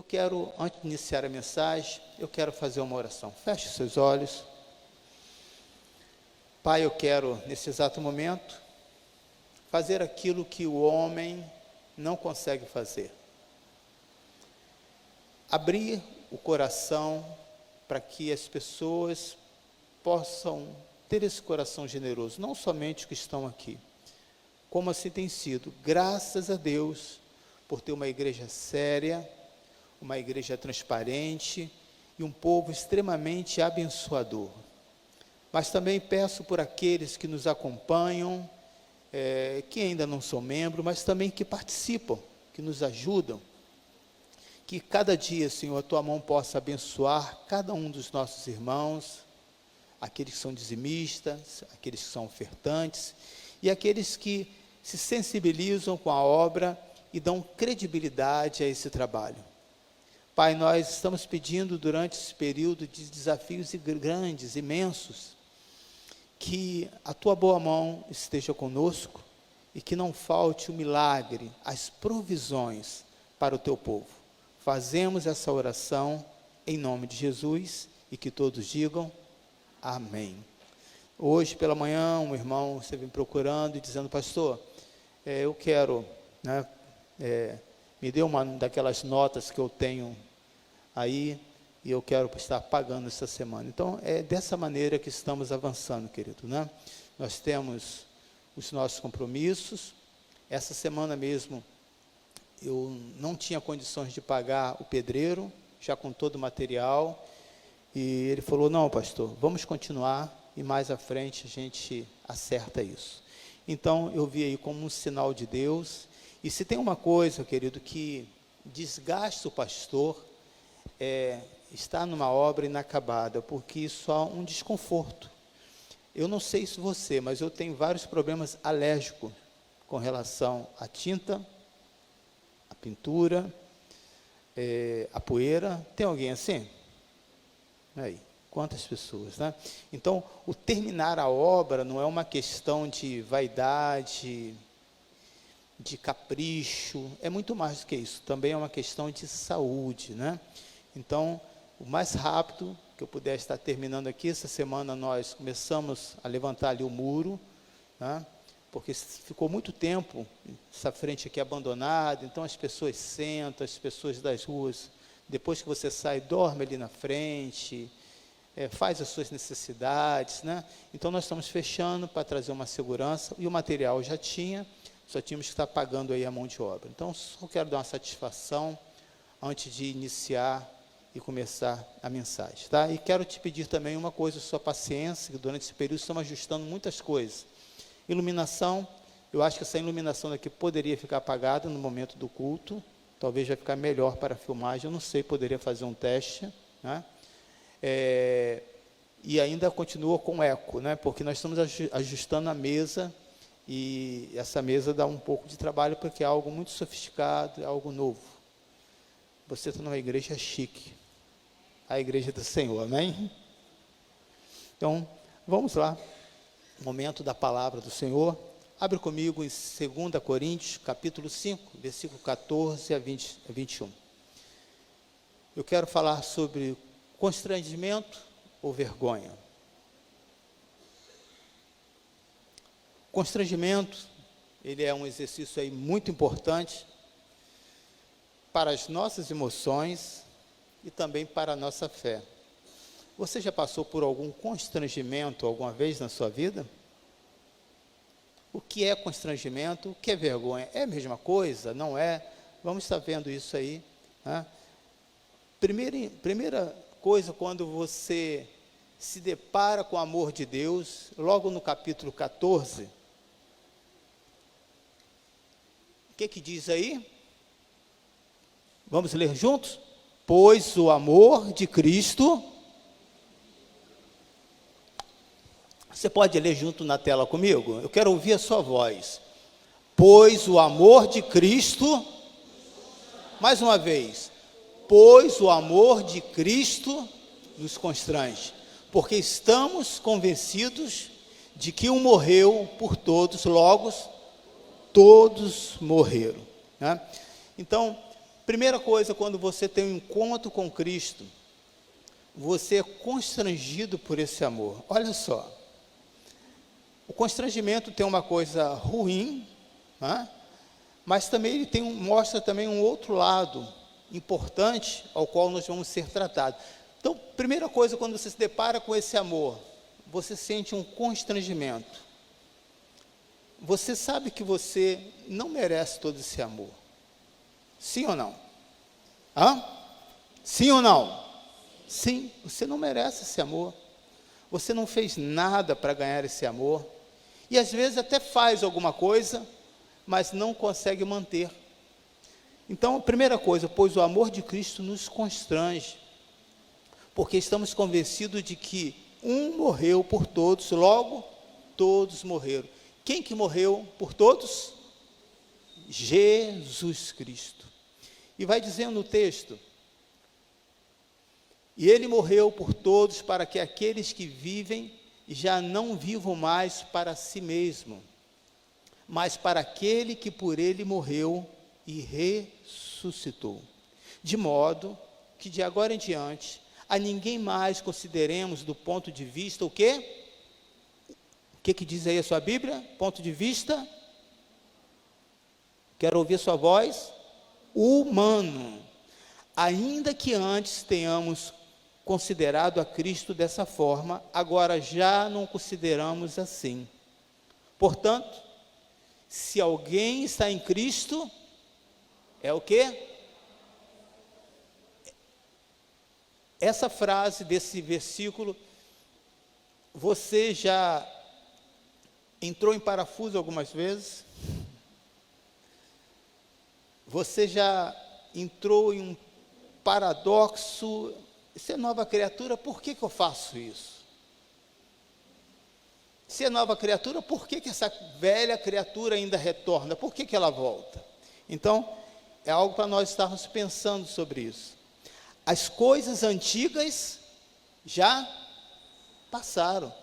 quero, antes de iniciar a mensagem, eu quero fazer uma oração. Feche os seus olhos. Pai, eu quero, nesse exato momento, fazer aquilo que o homem não consegue fazer. Abrir o coração para que as pessoas possam ter esse coração generoso, não somente os que estão aqui, como assim tem sido. Graças a Deus por ter uma igreja séria, uma igreja transparente e um povo extremamente abençoador. Mas também peço por aqueles que nos acompanham, que ainda não são membros, mas também que participam, que nos ajudam, que cada dia, Senhor, a Tua mão possa abençoar cada um dos nossos irmãos, aqueles que são dizimistas, aqueles que são ofertantes, e aqueles que se sensibilizam com a obra e dão credibilidade a esse trabalho. Pai, nós estamos pedindo durante esse período de desafios grandes, imensos, que a Tua boa mão esteja conosco e que não falte o milagre, as provisões para o Teu povo. Fazemos essa oração em nome de Jesus e que todos digam amém. Hoje pela manhã um irmão esteve me procurando e dizendo: pastor, eu quero, me dê uma daquelas notas que eu tenho aí e eu quero estar pagando essa semana. Então é dessa maneira que estamos avançando, querido, né? Nós temos os nossos compromissos. Essa semana mesmo eu não tinha condições de pagar o pedreiro, já com todo o material, e ele falou: não, pastor, vamos continuar e mais à frente a gente acerta isso. Então eu vi aí como um sinal de Deus. E se tem uma coisa, querido, que desgasta o pastor, está numa obra inacabada, porque isso há um desconforto. Eu não sei se você, mas eu tenho vários problemas alérgicos com relação à tinta, à pintura, à poeira. Tem alguém assim? Aí, quantas pessoas, né? Então, o terminar a obra não é uma questão de vaidade, de capricho, é muito mais do que isso, também é uma questão de saúde, né? Então, o mais rápido que eu puder estar terminando aqui, essa semana nós começamos a levantar ali o muro, né? Porque ficou muito tempo essa frente aqui abandonada, então as pessoas sentam, as pessoas das ruas, depois que você sai, dorme ali na frente, faz as suas necessidades, né? Então nós estamos fechando para trazer uma segurança, e o material já tinha, só tínhamos que estar pagando aí a mão de obra. Então só quero dar uma satisfação antes de iniciar e começar a mensagem, tá? E quero te pedir também uma coisa, sua paciência, que durante esse período estamos ajustando muitas coisas. Iluminação, eu acho que essa iluminação daqui poderia ficar apagada no momento do culto, talvez vai ficar melhor para a filmagem, eu não sei, poderia fazer um teste, né? E ainda continua com eco, né? Porque nós estamos ajustando a mesa, e essa mesa dá um pouco de trabalho, porque é algo muito sofisticado, é algo novo. Você está numa igreja chique, a igreja do Senhor, amém? Então, vamos lá, momento da palavra do Senhor. Abre comigo em 2 Coríntios, capítulo 5, versículo 14 a 21. Eu quero falar sobre constrangimento ou vergonha. Constrangimento, ele é um exercício aí muito importante para as nossas emoções e também para a nossa fé. Você já passou por algum constrangimento alguma vez na sua vida? O que é constrangimento? O que é vergonha? É a mesma coisa? Não é? Vamos estar vendo isso aí, né? Primeira coisa, quando você se depara com o amor de Deus, logo no capítulo 14, o que diz aí? Vamos ler juntos? Pois o amor de Cristo... Você pode ler junto na tela comigo? Eu quero ouvir a sua voz. Pois o amor de Cristo... Mais uma vez. Pois o amor de Cristo nos constrange, porque estamos convencidos de que um morreu por todos, logo todos morreram, né? Então, Primeira coisa, quando você tem um encontro com Cristo, você é constrangido por esse amor. Olha só, o constrangimento tem uma coisa ruim, né? Mas também ele mostra também um outro lado importante, ao qual nós vamos ser tratados. Então, primeira coisa, quando você se depara com esse amor, você sente um constrangimento. Você sabe que você não merece todo esse amor. Sim ou não? Hã? Sim ou não? Sim, você não merece esse amor. Você não fez nada para ganhar esse amor. E às vezes até faz alguma coisa, mas não consegue manter. Então, a primeira coisa, pois o amor de Cristo nos constrange, porque estamos convencidos de que um morreu por todos, logo todos morreram. Quem que morreu por todos? Jesus Cristo. E vai dizendo no texto, e ele morreu por todos para que aqueles que vivem já não vivam mais para si mesmo, mas para aquele que por ele morreu e ressuscitou. De modo que de agora em diante, a ninguém mais consideremos do ponto de vista o quê? O que diz aí a sua Bíblia? Ponto de vista? Quero ouvir sua voz. Humano. Ainda que antes tenhamos considerado a Cristo dessa forma, agora já não consideramos assim. Portanto, se alguém está em Cristo, é o quê? Essa frase desse versículo, você já entrou em parafuso algumas vezes? Você já entrou em um paradoxo? Se é nova criatura, por que eu faço isso? Se é nova criatura, por que essa velha criatura ainda retorna? Por que ela volta? Então, é algo para nós estarmos pensando sobre isso. As coisas antigas já passaram,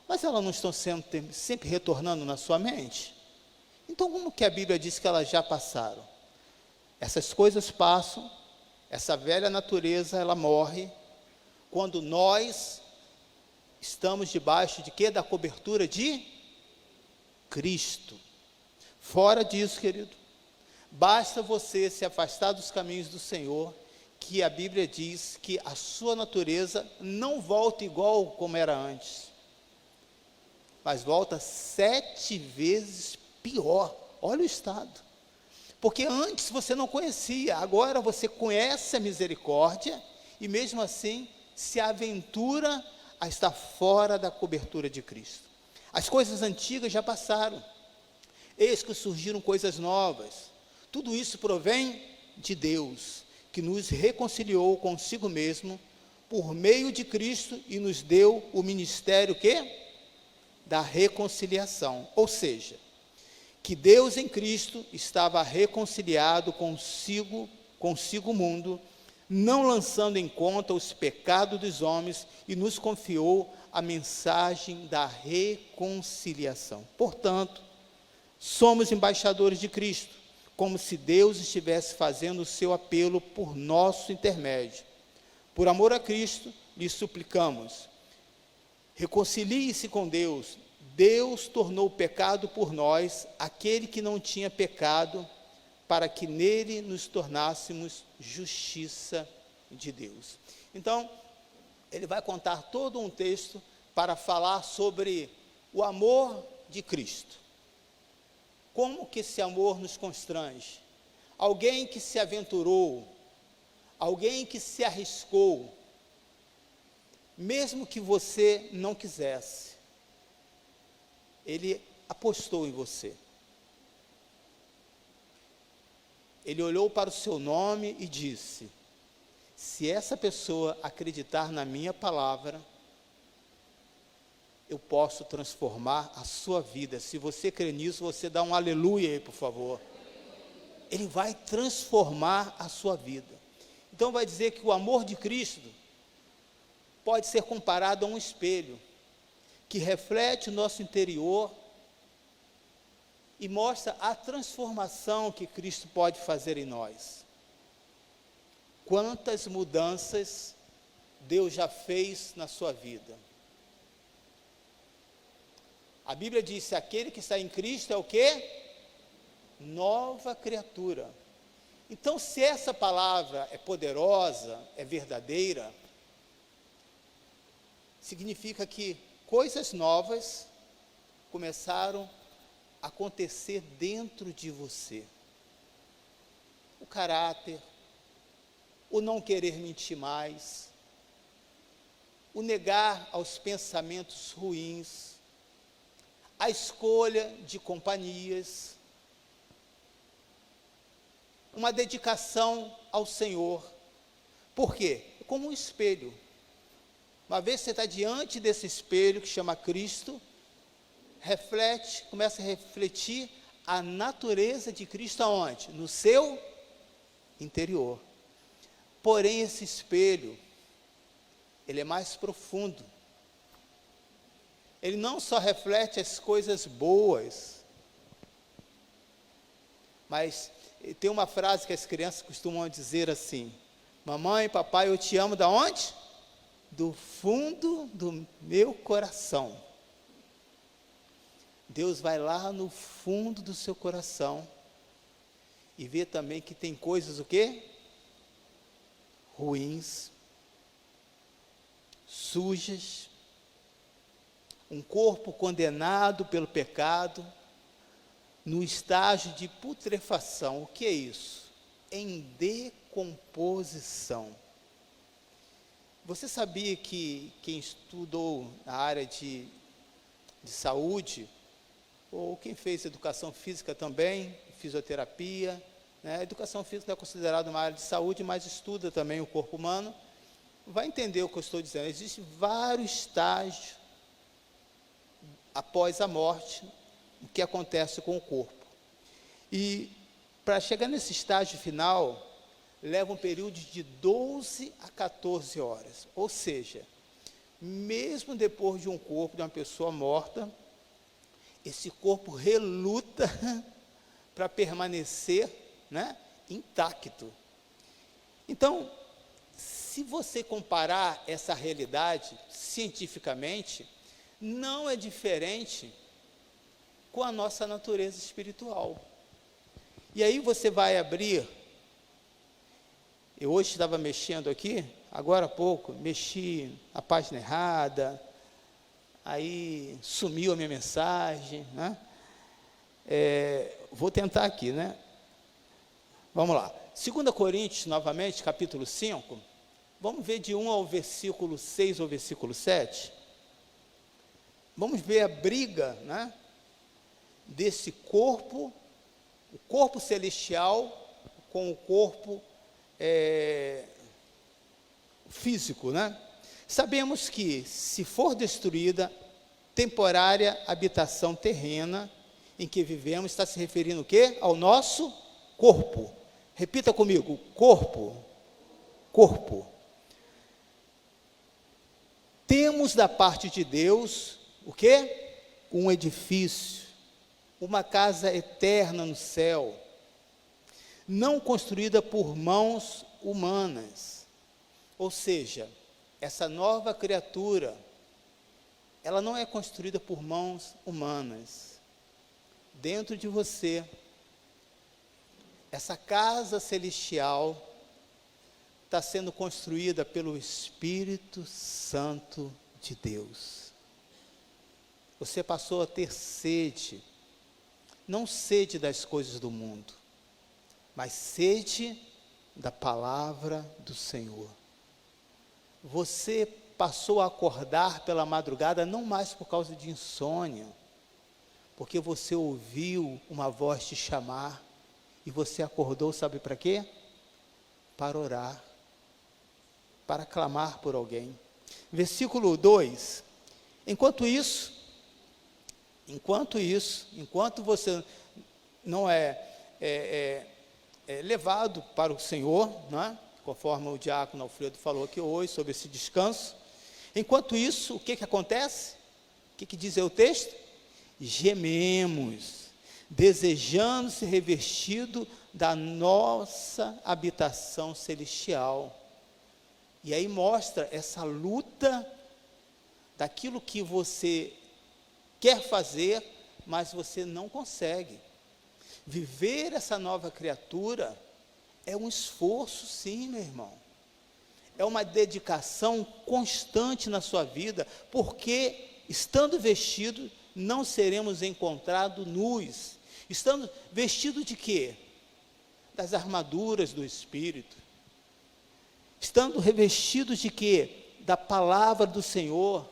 mas elas não estão sempre retornando na sua mente? Então, como que a Bíblia diz que elas já passaram? Essas coisas passam, essa velha natureza, ela morre, quando nós estamos debaixo de quê? Da cobertura de Cristo. Fora disso, querido, basta você se afastar dos caminhos do Senhor, que a Bíblia diz que a sua natureza não volta igual como era antes, mas volta 7 vezes pior. Olha o estado. Porque antes você não conhecia, agora você conhece a misericórdia, e mesmo assim se aventura a estar fora da cobertura de Cristo. As coisas antigas já passaram, eis que surgiram coisas novas. Tudo isso provém de Deus, que nos reconciliou consigo mesmo, por meio de Cristo, e nos deu o ministério quê? Da reconciliação. Ou seja, que Deus em Cristo estava reconciliado consigo o mundo, não lançando em conta os pecados dos homens, e nos confiou a mensagem da reconciliação. Portanto, somos embaixadores de Cristo, como se Deus estivesse fazendo o seu apelo por nosso intermédio. Por amor a Cristo, lhe suplicamos, reconcilie-se com Deus. Deus tornou pecado por nós, aquele que não tinha pecado, para que nele nos tornássemos justiça de Deus. Então, ele vai contar todo um texto para falar sobre o amor de Cristo. Como que esse amor nos constrange? Alguém que se aventurou, alguém que se arriscou, mesmo que você não quisesse, ele apostou em você. Ele olhou para o seu nome e disse: se essa pessoa acreditar na minha palavra, eu posso transformar a sua vida. Se você crê nisso, você dá um aleluia aí, por favor. Ele vai transformar a sua vida. Então vai dizer que o amor de Cristo pode ser comparado a um espelho, que reflete o nosso interior e mostra a transformação que Cristo pode fazer em nós. Quantas mudanças Deus já fez na sua vida? A Bíblia diz: aquele que está em Cristo é o quê? Nova criatura. Então, se essa palavra é poderosa, é verdadeira, significa que coisas novas começaram a acontecer dentro de você. O caráter, o não querer mentir mais, o negar aos pensamentos ruins, a escolha de companhias, uma dedicação ao Senhor. Por quê? É como um espelho. Uma vez que você está diante desse espelho que chama Cristo, reflete, começa a refletir a natureza de Cristo aonde? No seu interior. Porém, esse espelho, ele é mais profundo. Ele não só reflete as coisas boas, mas tem uma frase que as crianças costumam dizer assim: mamãe, papai, eu te amo da onde? Do fundo do meu coração. Deus vai lá no fundo do seu coração e vê também que tem coisas o quê? Ruins, sujas, um corpo condenado pelo pecado, no estágio de putrefação. O que é isso? Em decomposição. Você sabia que quem estudou na área de saúde, ou quem fez educação física também, fisioterapia, né? A educação física é considerada uma área de saúde, mas estuda também o corpo humano, vai entender o que eu estou dizendo. Existem vários estágios após a morte, o que acontece com o corpo. E para chegar nesse estágio final, leva um período de 12 a 14 horas. Ou seja, mesmo depois de um corpo de uma pessoa morta, esse corpo reluta para permanecer, né, intacto. Então, se você comparar essa realidade cientificamente, não é diferente com a nossa natureza espiritual. E aí você vai abrir, eu hoje estava mexendo aqui, agora há pouco, mexi a página errada, aí sumiu a minha mensagem, né? Vou tentar aqui, né? Vamos lá, 2 Coríntios, novamente, capítulo 5, vamos ver de 1 ao versículo 6 ao versículo 7, vamos ver a briga, né, desse corpo, o corpo celestial com o corpo físico, né? Sabemos que, se for destruída, temporária habitação terrena em que vivemos, está se referindo o quê? Ao nosso corpo. Repita comigo, corpo. Corpo. Temos da parte de Deus, o quê? Um edifício, uma casa eterna no céu, não construída por mãos humanas. Ou seja, essa nova criatura, ela não é construída por mãos humanas. Dentro de você, essa casa celestial está sendo construída pelo Espírito Santo de Deus. Você passou a ter sede, não sede das coisas do mundo, mas sede da palavra do Senhor. Você passou a acordar pela madrugada, não mais por causa de insônia, porque você ouviu uma voz te chamar, e você acordou, sabe para quê? Para orar, para clamar por alguém. Versículo 2, enquanto você não é levado para o Senhor, né? Conforme o diácono Alfredo falou aqui hoje, sobre esse descanso, enquanto isso, o que acontece? O que diz aí o texto? Gememos, desejando ser revestido da nossa habitação celestial. E aí mostra essa luta daquilo que você quer fazer, mas você não consegue. Viver essa nova criatura é um esforço, sim, meu irmão. É uma dedicação constante na sua vida, porque estando vestido, não seremos encontrados nus. Estando vestido de quê? Das armaduras do Espírito. Estando revestidos de quê? Da palavra do Senhor.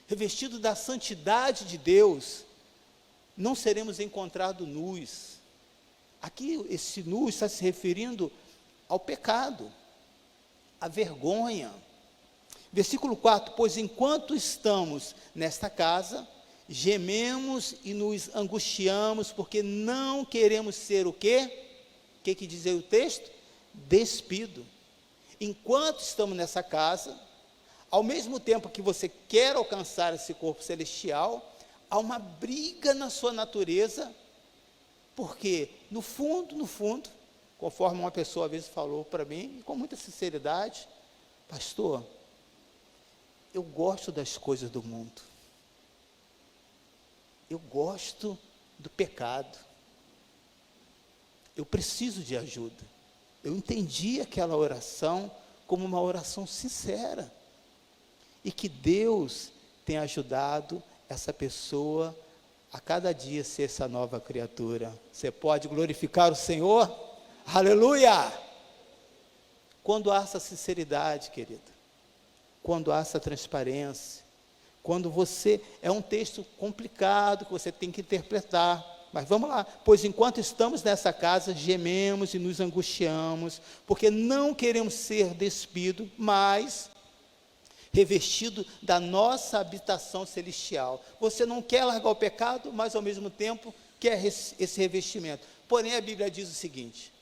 Revestido da santidade de Deus, não seremos encontrados nus. Aqui esse nu está se referindo ao pecado, à vergonha. Versículo 4, pois enquanto estamos nesta casa, gememos e nos angustiamos, porque não queremos ser o quê? O que diz aí o texto? Despido. Enquanto estamos nessa casa, ao mesmo tempo que você quer alcançar esse corpo celestial, há uma briga na sua natureza, porque no fundo, conforme uma pessoa às vezes falou para mim, com muita sinceridade, pastor, eu gosto das coisas do mundo, eu gosto do pecado, eu preciso de ajuda. Eu entendi aquela oração como uma oração sincera, e que Deus tem ajudado essa pessoa a cada dia ser essa nova criatura. Você pode glorificar o Senhor? Aleluia! Quando há essa sinceridade, querida, quando há essa transparência, quando você, é um texto complicado que você tem que interpretar, mas vamos lá, pois enquanto estamos nessa casa, gememos e nos angustiamos, porque não queremos ser despidos, mas revestido da nossa habitação celestial. Você não quer largar o pecado, mas ao mesmo tempo quer esse revestimento. Porém a Bíblia diz o seguinte,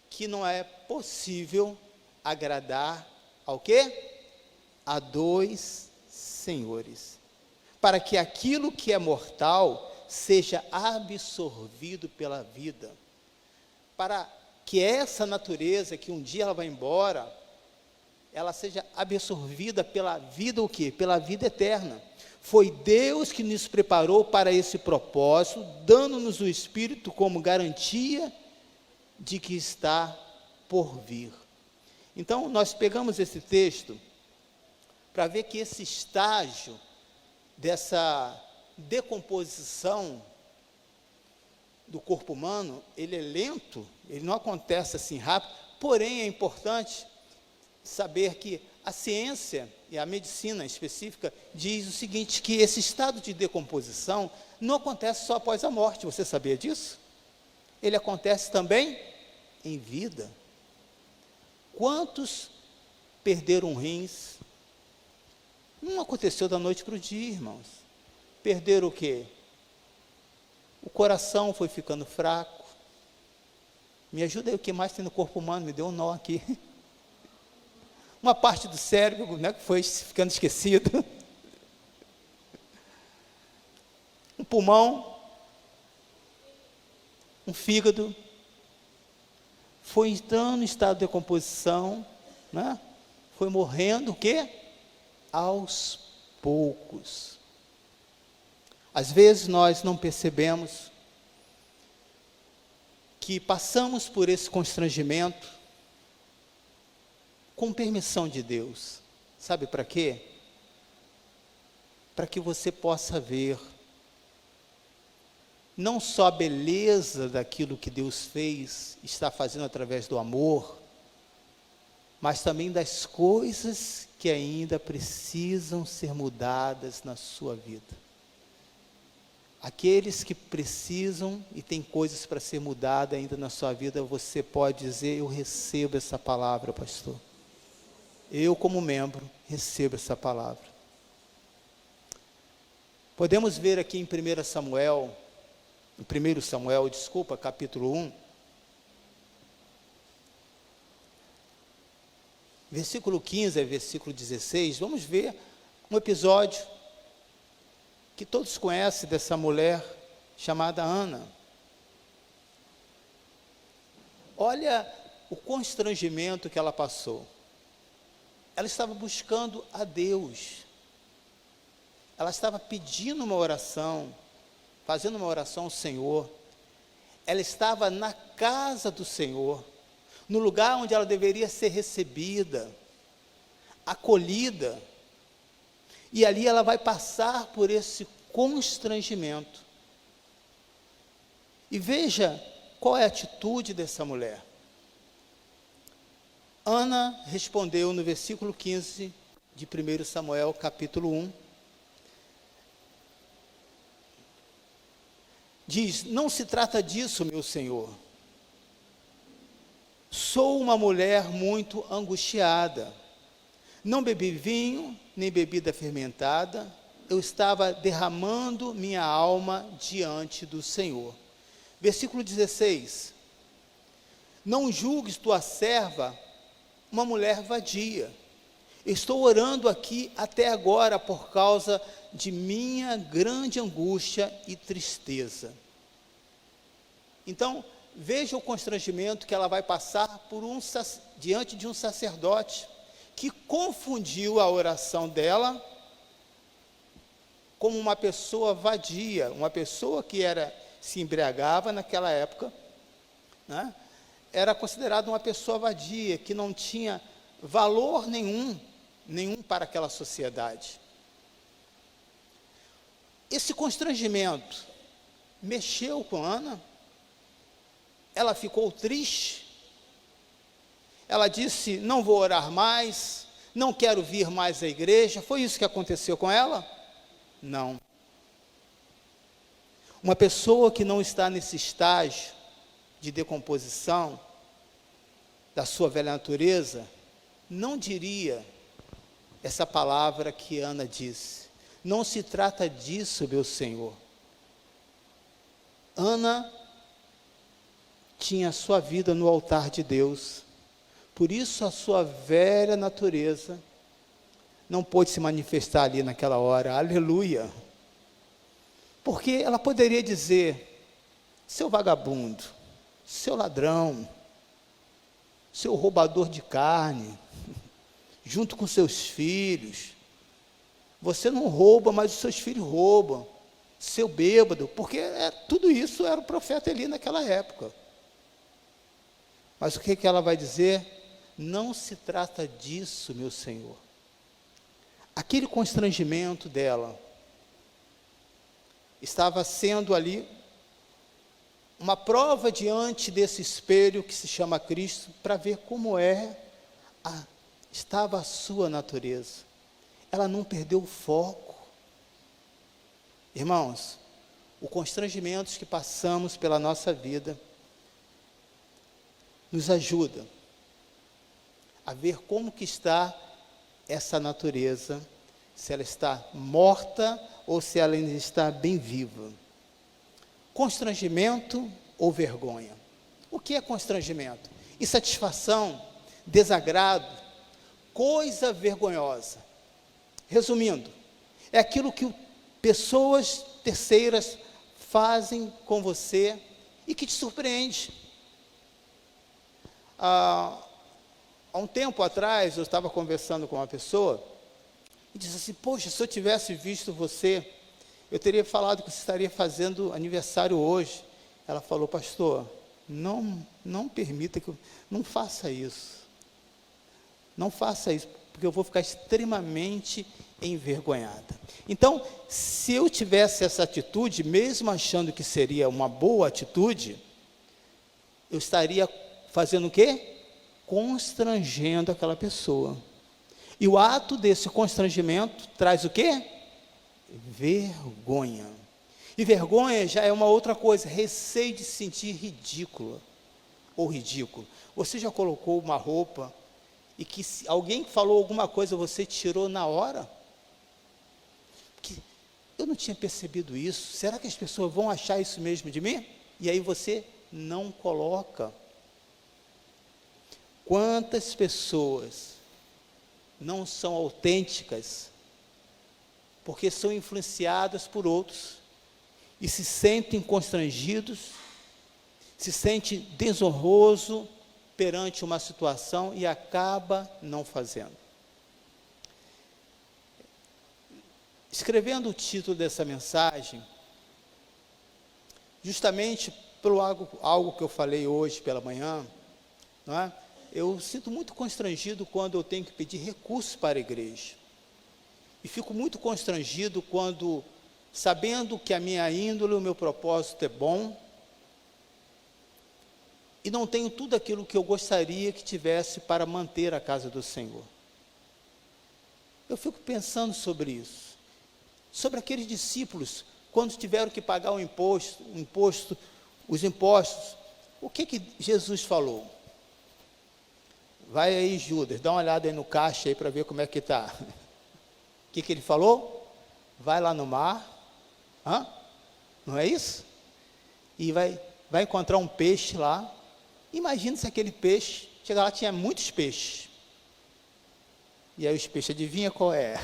que não é possível agradar ao quê? A dois senhores, para que aquilo que é mortal seja absorvido pela vida, para que essa natureza que um dia ela vai embora, ela seja absorvida pela vida o quê? Pela vida eterna. Foi Deus que nos preparou para esse propósito, dando-nos o Espírito como garantia de que está por vir. Então, nós pegamos esse texto para ver que esse estágio dessa decomposição do corpo humano, ele é lento, ele não acontece assim rápido, porém é importante saber que a ciência e a medicina específica diz o seguinte, que esse estado de decomposição não acontece só após a morte, você sabia disso? Ele acontece também em vida. Quantos perderam rins? Não aconteceu da noite para o dia, irmãos. Perderam o quê? O coração foi ficando fraco. Me ajuda aí, o que mais tem no corpo humano? Me deu um nó aqui. Uma parte do cérebro, né, que foi ficando esquecido. Um pulmão, um fígado, foi entrando em estado de decomposição, né? Foi morrendo o quê? Aos poucos. Às vezes nós não percebemos que passamos por esse constrangimento com permissão de Deus. Sabe para quê? Para que você possa ver não só a beleza daquilo que Deus fez, está fazendo através do amor, mas também das coisas que ainda precisam ser mudadas na sua vida. Aqueles que precisam e tem coisas para ser mudadas ainda na sua vida, você pode dizer, eu recebo essa palavra, pastor. Eu, como membro, recebo essa palavra. Podemos ver aqui em 1 Samuel, capítulo 1, versículo 15 a versículo 16, vamos ver um episódio que todos conhecem dessa mulher chamada Ana. Olha o constrangimento que ela passou. Ela estava buscando a Deus. Ela estava pedindo uma oração, fazendo uma oração ao Senhor. Ela estava na casa do Senhor, no lugar onde ela deveria ser recebida, acolhida. E ali ela vai passar por esse constrangimento. E veja qual é a atitude dessa mulher. Ana respondeu no versículo 15 de 1 Samuel, capítulo 1. Diz: não se trata disso, meu senhor. Sou uma mulher muito angustiada. Não bebi vinho, nem bebida fermentada. Eu estava derramando minha alma diante do Senhor. Versículo 16. Não julgues tua serva uma mulher vadia. Estou orando aqui até agora por causa de minha grande angústia e tristeza. Então, veja o constrangimento que ela vai passar diante de um sacerdote, que confundiu a oração dela como uma pessoa vadia, uma pessoa que se embriagava naquela época, né? Era considerada uma pessoa vadia, que não tinha valor nenhum para aquela sociedade. Esse constrangimento mexeu com Ana. Ela ficou triste. Ela disse: não vou orar mais, não quero vir mais à igreja. Foi isso que aconteceu com ela? Não. Uma pessoa que não está nesse estágio de decomposição da sua velha natureza, não diria essa palavra que Ana disse. Não se trata disso, meu Senhor. Ana tinha a sua vida no altar de Deus, por isso a sua velha natureza não pôde se manifestar ali naquela hora. Aleluia! Porque ela poderia dizer: seu vagabundo, seu ladrão, seu roubador de carne, junto com seus filhos, você não rouba, mas os seus filhos roubam, seu bêbado, porque tudo isso era o profeta Eli naquela época. Mas o que ela vai dizer? Não se trata disso, meu Senhor. Aquele constrangimento dela estava sendo ali uma prova diante desse espelho que se chama Cristo, para ver como estava a sua natureza. Ela não perdeu o foco. Irmãos, os constrangimentos que passamos pela nossa vida nos ajuda a ver como que está essa natureza, se ela está morta ou se ela ainda está bem viva. Constrangimento ou vergonha? O que é constrangimento? Insatisfação, desagrado, coisa vergonhosa. Resumindo, é aquilo que pessoas terceiras fazem com você e que te surpreende. Há um tempo atrás, eu estava conversando com uma pessoa e disse assim: poxa, se eu tivesse visto você, eu teria falado que você estaria fazendo aniversário hoje. Ela falou: pastor, não permita não faça isso. Não faça isso, porque eu vou ficar extremamente envergonhada. Então, se eu tivesse essa atitude, mesmo achando que seria uma boa atitude, eu estaria fazendo o quê? Constrangendo aquela pessoa. E o ato desse constrangimento traz o quê? Vergonha. E vergonha já é uma outra coisa, receio de se sentir ridícula ou ridículo. Você já colocou uma roupa e que alguém falou alguma coisa, você tirou na hora? Que eu não tinha percebido isso. Será que as pessoas vão achar isso mesmo de mim? E aí você não coloca. Quantas pessoas não são autênticas porque são influenciadas por outros e se sentem constrangidos, se sente desonroso perante uma situação e acaba não fazendo. Escrevendo o título dessa mensagem, justamente por algo que eu falei hoje pela manhã, não é? Eu sinto muito constrangido quando eu tenho que pedir recursos para a igreja. E fico muito constrangido quando, sabendo que a minha índole, o meu propósito é bom, e não tenho tudo aquilo que eu gostaria que tivesse para manter a casa do Senhor. Eu fico pensando sobre isso. Sobre aqueles discípulos, quando tiveram que pagar os impostos, o que Jesus falou? Vai aí, Judas, dá uma olhada aí no caixa aí para ver como é que está. O que ele falou? Vai lá no mar, não é isso? E vai encontrar um peixe lá. Imagina se aquele peixe, chega lá, tinha muitos peixes. E aí os peixes, adivinha qual é?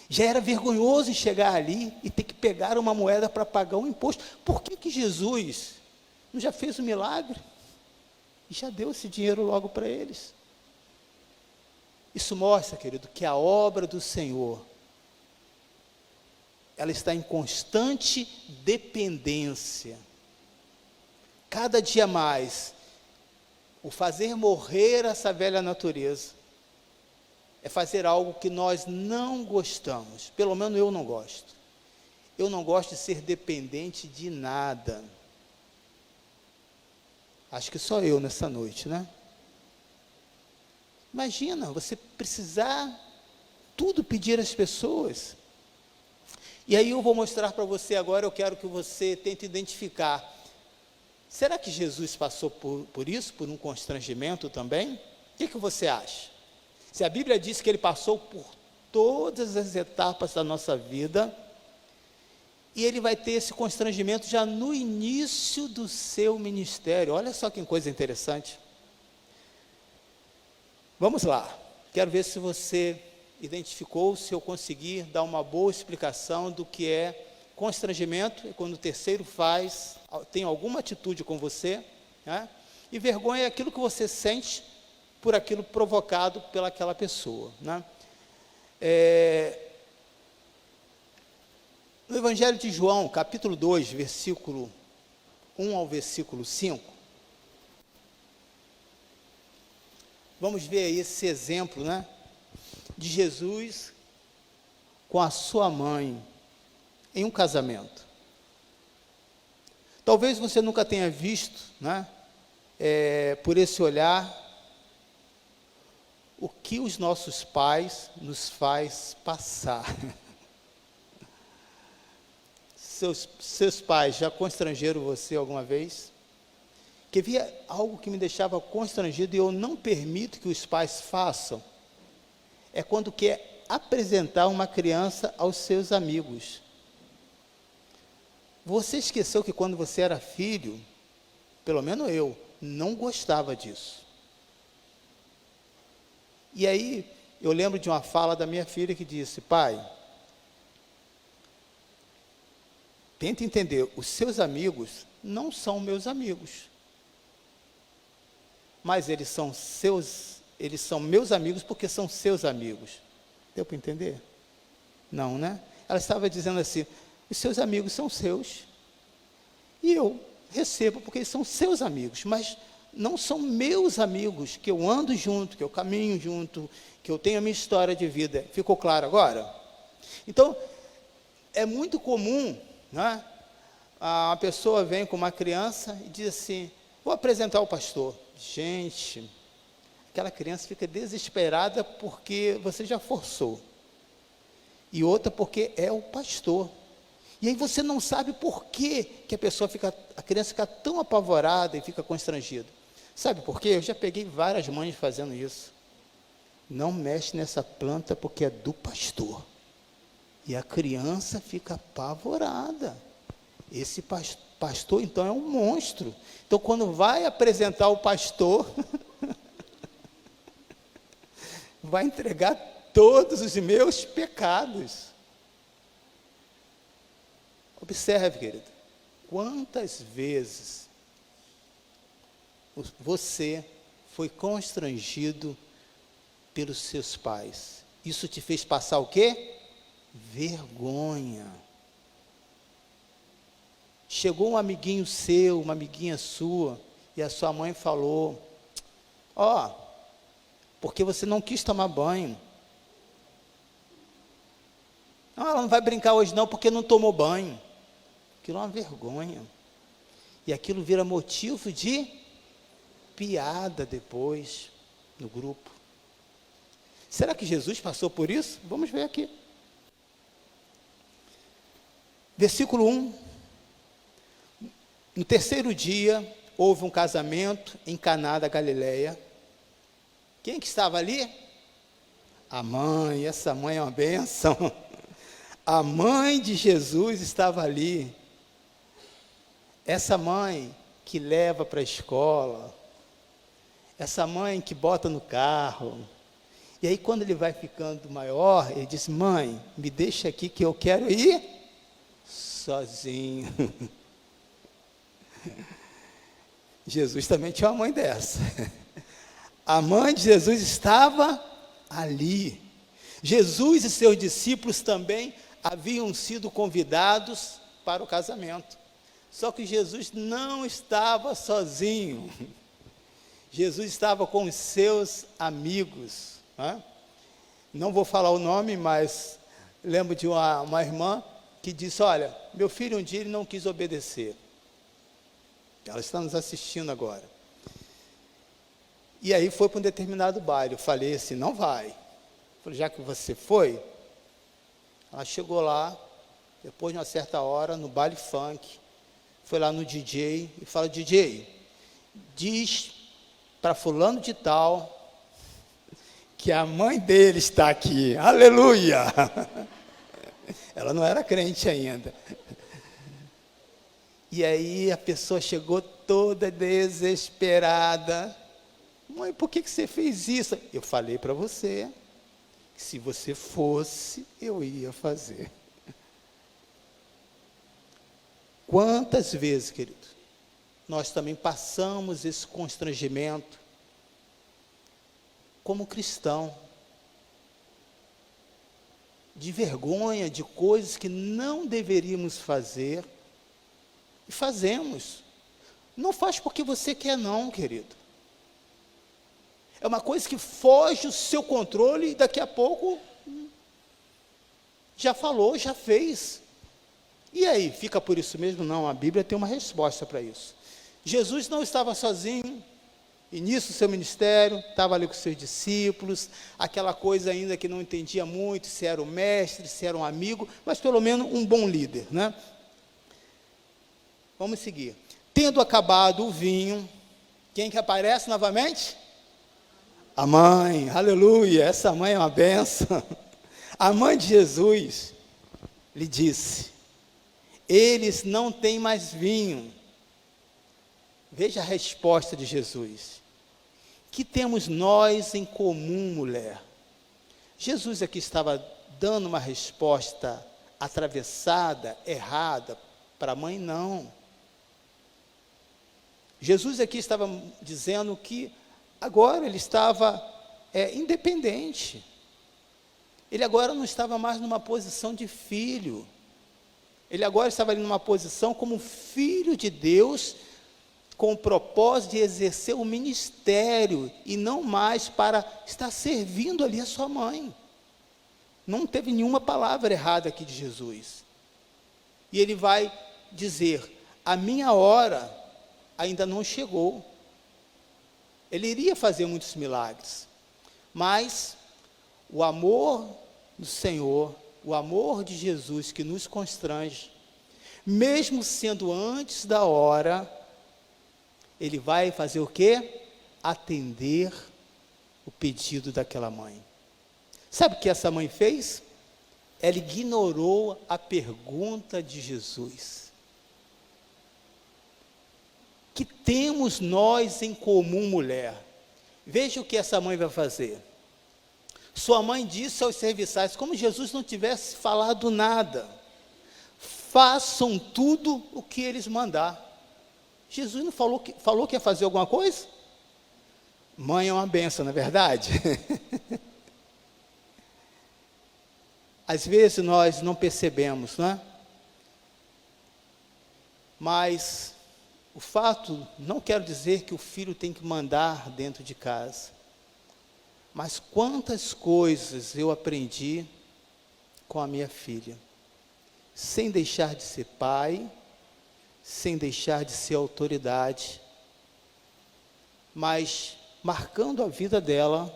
Já era vergonhoso chegar ali e ter que pegar uma moeda para pagar um imposto. Por que Jesus não já fez um milagre? E já deu esse dinheiro logo para eles. Isso mostra, querido, que a obra do Senhor, ela está em constante dependência. Cada dia mais, o fazer morrer essa velha natureza, é fazer algo que nós não gostamos, pelo menos eu não gosto. Eu não gosto de ser dependente de nada. Acho que só eu nessa noite, né? Imagina, você precisar tudo pedir às pessoas. E aí eu vou mostrar para você agora, eu quero que você tente identificar. Será que Jesus passou por isso, por um constrangimento também? O que você acha? Se a Bíblia diz que ele passou por todas as etapas da nossa vida, e ele vai ter esse constrangimento já no início do seu ministério. Olha só que coisa interessante. Vamos lá, quero ver se você identificou, se eu conseguir dar uma boa explicação do que é constrangimento, é quando o terceiro tem alguma atitude com você, né? E vergonha é aquilo que você sente por aquilo provocado pelaquela pessoa, né? No Evangelho de João, capítulo 2, versículo 1 ao versículo 5, vamos ver aí esse exemplo, né, de Jesus com a sua mãe em um casamento. Talvez você nunca tenha visto, né, por esse olhar, o que os nossos pais nos faz passar. Seus pais já constrangeram você alguma vez? Que havia algo que me deixava constrangido e eu não permito que os pais façam, é quando quer apresentar uma criança aos seus amigos. Você esqueceu que quando você era filho, pelo menos eu, não gostava disso. E aí, eu lembro de uma fala da minha filha que disse: pai, tenta entender, os seus amigos não são meus amigos, mas eles são meus amigos porque são seus amigos. Deu para entender? Não, né? Ela estava dizendo assim: os seus amigos são seus, e eu recebo porque eles são seus amigos, mas não são meus amigos, que eu ando junto, que eu caminho junto, que eu tenho a minha história de vida. Ficou claro agora? Então, é muito comum, né? A pessoa vem com uma criança e diz assim: vou apresentar o pastor. Gente, aquela criança fica desesperada porque você já forçou, e outra porque é o pastor. E aí você não sabe por que a criança fica tão apavorada e fica constrangida. Sabe por quê? Eu já peguei várias mães fazendo isso. Não mexe nessa planta porque é do pastor. E a criança fica apavorada. Esse pastor, então, é um monstro. Então, quando vai apresentar o pastor, vai entregar todos os meus pecados. Observe, querido, quantas vezes você foi constrangido pelos seus pais. Isso te fez passar o quê? Vergonha. Chegou um amiguinho seu, uma amiguinha sua, e a sua mãe falou, porque você não quis tomar banho. Não, ela não vai brincar hoje não, porque não tomou banho. Aquilo é uma vergonha. E aquilo vira motivo de piada depois, no grupo. Será que Jesus passou por isso? Vamos ver aqui. Versículo 1. No terceiro dia, houve um casamento em Caná da Galileia. Quem que estava ali? A mãe. Essa mãe é uma bênção. A mãe de Jesus estava ali. Essa mãe que leva para a escola. Essa mãe que bota no carro. E aí quando ele vai ficando maior, ele diz, mãe, me deixa aqui que eu quero ir sozinho. Jesus também tinha uma mãe dessa. A mãe de Jesus estava ali. Jesus e seus discípulos também haviam sido convidados para o casamento. Só que Jesus não estava sozinho. Jesus estava com os seus amigos. Não vou falar o nome, mas lembro de uma irmã que disse, olha, meu filho um dia ele não quis obedecer. Ela está nos assistindo agora. E aí foi para um determinado baile. Eu falei assim, não vai. Eu falei, já que você foi, ela chegou lá, depois de uma certa hora, no baile funk, foi lá no DJ e fala, DJ, diz para fulano de tal que a mãe dele está aqui. Aleluia! Ela não era crente ainda. E aí a pessoa chegou toda desesperada. Mãe, por que você fez isso? Eu falei para você que se você fosse, eu ia fazer. Quantas vezes, querido, nós também passamos esse constrangimento como cristão, de vergonha de coisas que não deveríamos fazer, e fazemos. Não faz porque você quer não, querido. É uma coisa que foge do seu controle e daqui a pouco já falou, já fez. E aí, fica por isso mesmo? Não, a Bíblia tem uma resposta para isso. Jesus não estava sozinho, início do seu ministério, estava ali com seus discípulos, aquela coisa ainda que não entendia muito, se era o mestre, se era um amigo, mas pelo menos um bom líder, né? Vamos seguir. Tendo acabado o vinho, quem que aparece novamente? A mãe, aleluia, essa mãe é uma benção. A mãe de Jesus lhe disse, eles não têm mais vinho. Veja a resposta de Jesus. Que temos nós em comum, mulher? Jesus aqui estava dando uma resposta atravessada, errada, para a mãe, não. Jesus aqui estava dizendo que agora ele estava independente. Ele agora não estava mais numa posição de filho. Ele agora estava ali numa posição como filho de Deus, com o propósito de exercer o ministério, e não mais para estar servindo ali a sua mãe. Não teve nenhuma palavra errada aqui de Jesus. E ele vai dizer, a minha hora ainda não chegou. Ele iria fazer muitos milagres, mas o amor do Senhor, o amor de Jesus que nos constrange, mesmo sendo antes da hora, ele vai fazer o quê? Atender o pedido daquela mãe. Sabe o que essa mãe fez? Ela ignorou a pergunta de Jesus. Que temos nós em comum, mulher? Veja o que essa mãe vai fazer. Sua mãe disse aos serviçais, como Jesus não tivesse falado nada, façam tudo o que eles mandar. Jesus não falou que ia fazer alguma coisa? Mãe é uma benção, não é verdade? Às vezes nós não percebemos, não é? Mas o fato, não quero dizer que o filho tem que mandar dentro de casa, mas quantas coisas eu aprendi com a minha filha, sem deixar de ser pai, sem deixar de ser autoridade, mas marcando a vida dela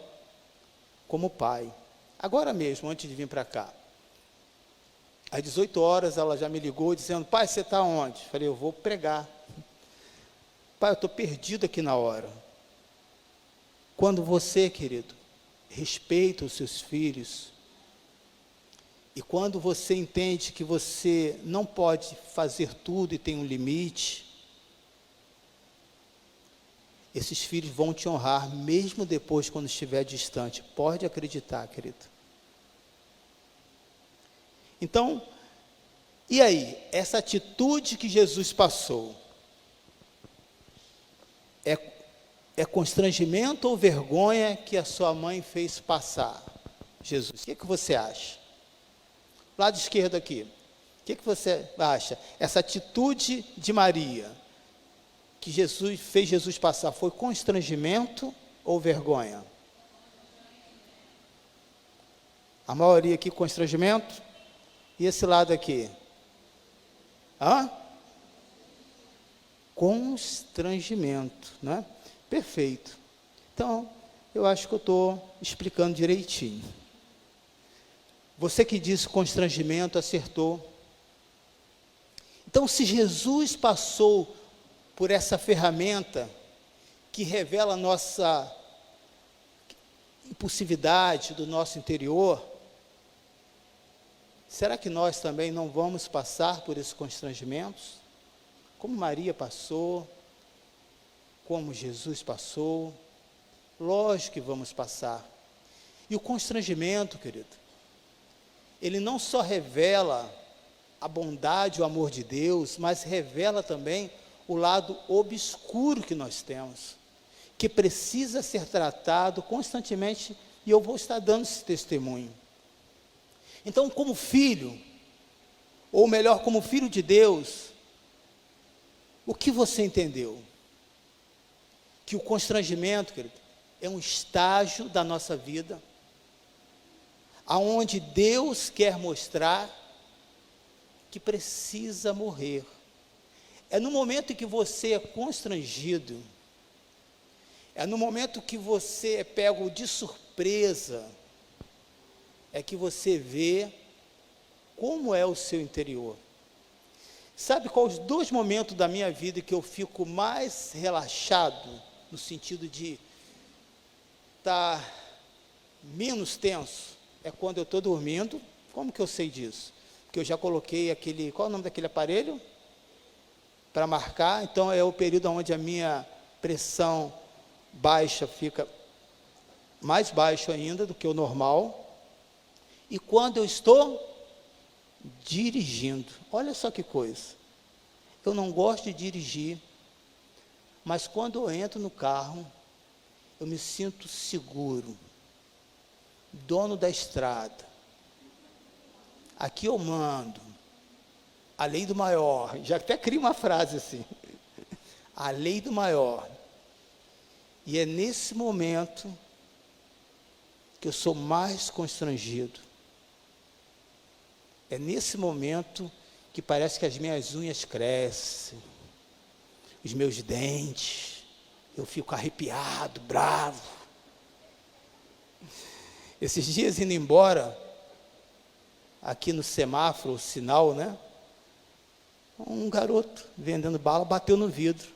como pai. Agora mesmo, antes de vir para cá, às 18 horas ela já me ligou dizendo: pai, você está onde? Falei: eu vou pregar. Pai, eu estou perdido aqui na hora. Quando você, querido, respeita os seus filhos, e quando você entende que você não pode fazer tudo e tem um limite, esses filhos vão te honrar, mesmo depois, quando estiver distante. Pode acreditar, querido. Então, e aí? Essa atitude que Jesus passou, é constrangimento ou vergonha que a sua mãe fez passar? Jesus, o que você acha? Lado esquerdo aqui, o que você acha? Essa atitude de Maria, que fez Jesus passar, foi constrangimento ou vergonha? A maioria aqui, constrangimento. E esse lado aqui? Constrangimento, né? Perfeito. Então, eu acho que eu estou explicando direitinho. Você que disse constrangimento, acertou. Então, se Jesus passou por essa ferramenta que revela a nossa impulsividade do nosso interior, será que nós também não vamos passar por esses constrangimentos? Como Maria passou, como Jesus passou, lógico que vamos passar. E o constrangimento, querido, ele não só revela a bondade, o amor de Deus, mas revela também o lado obscuro que nós temos, que precisa ser tratado constantemente, e eu vou estar dando esse testemunho. Então, como filho, ou melhor, como filho de Deus, o que você entendeu? Que o constrangimento, querido, é um estágio da nossa vida, aonde Deus quer mostrar que precisa morrer. É no momento em que você é constrangido, é no momento que você é pego de surpresa, é que você vê como é o seu interior. Sabe quais os 2 momentos da minha vida que eu fico mais relaxado, no sentido de estar menos tenso? É quando eu estou dormindo. Como que eu sei disso? Porque eu já coloquei aquele, qual é o nome daquele aparelho? Para marcar. Então é o período onde a minha pressão baixa fica mais baixo ainda do que o normal. E quando eu estou dirigindo, olha só que coisa, eu não gosto de dirigir, mas quando eu entro no carro, eu me sinto seguro, dono da estrada, aqui eu mando, a lei do maior, já até crio uma frase assim, a lei do maior, e é nesse momento que eu sou mais constrangido. É nesse momento que parece que as minhas unhas crescem, os meus dentes, eu fico arrepiado, bravo. Esses dias indo embora, aqui no semáforo, o sinal, né? Um garoto vendendo bala bateu no vidro.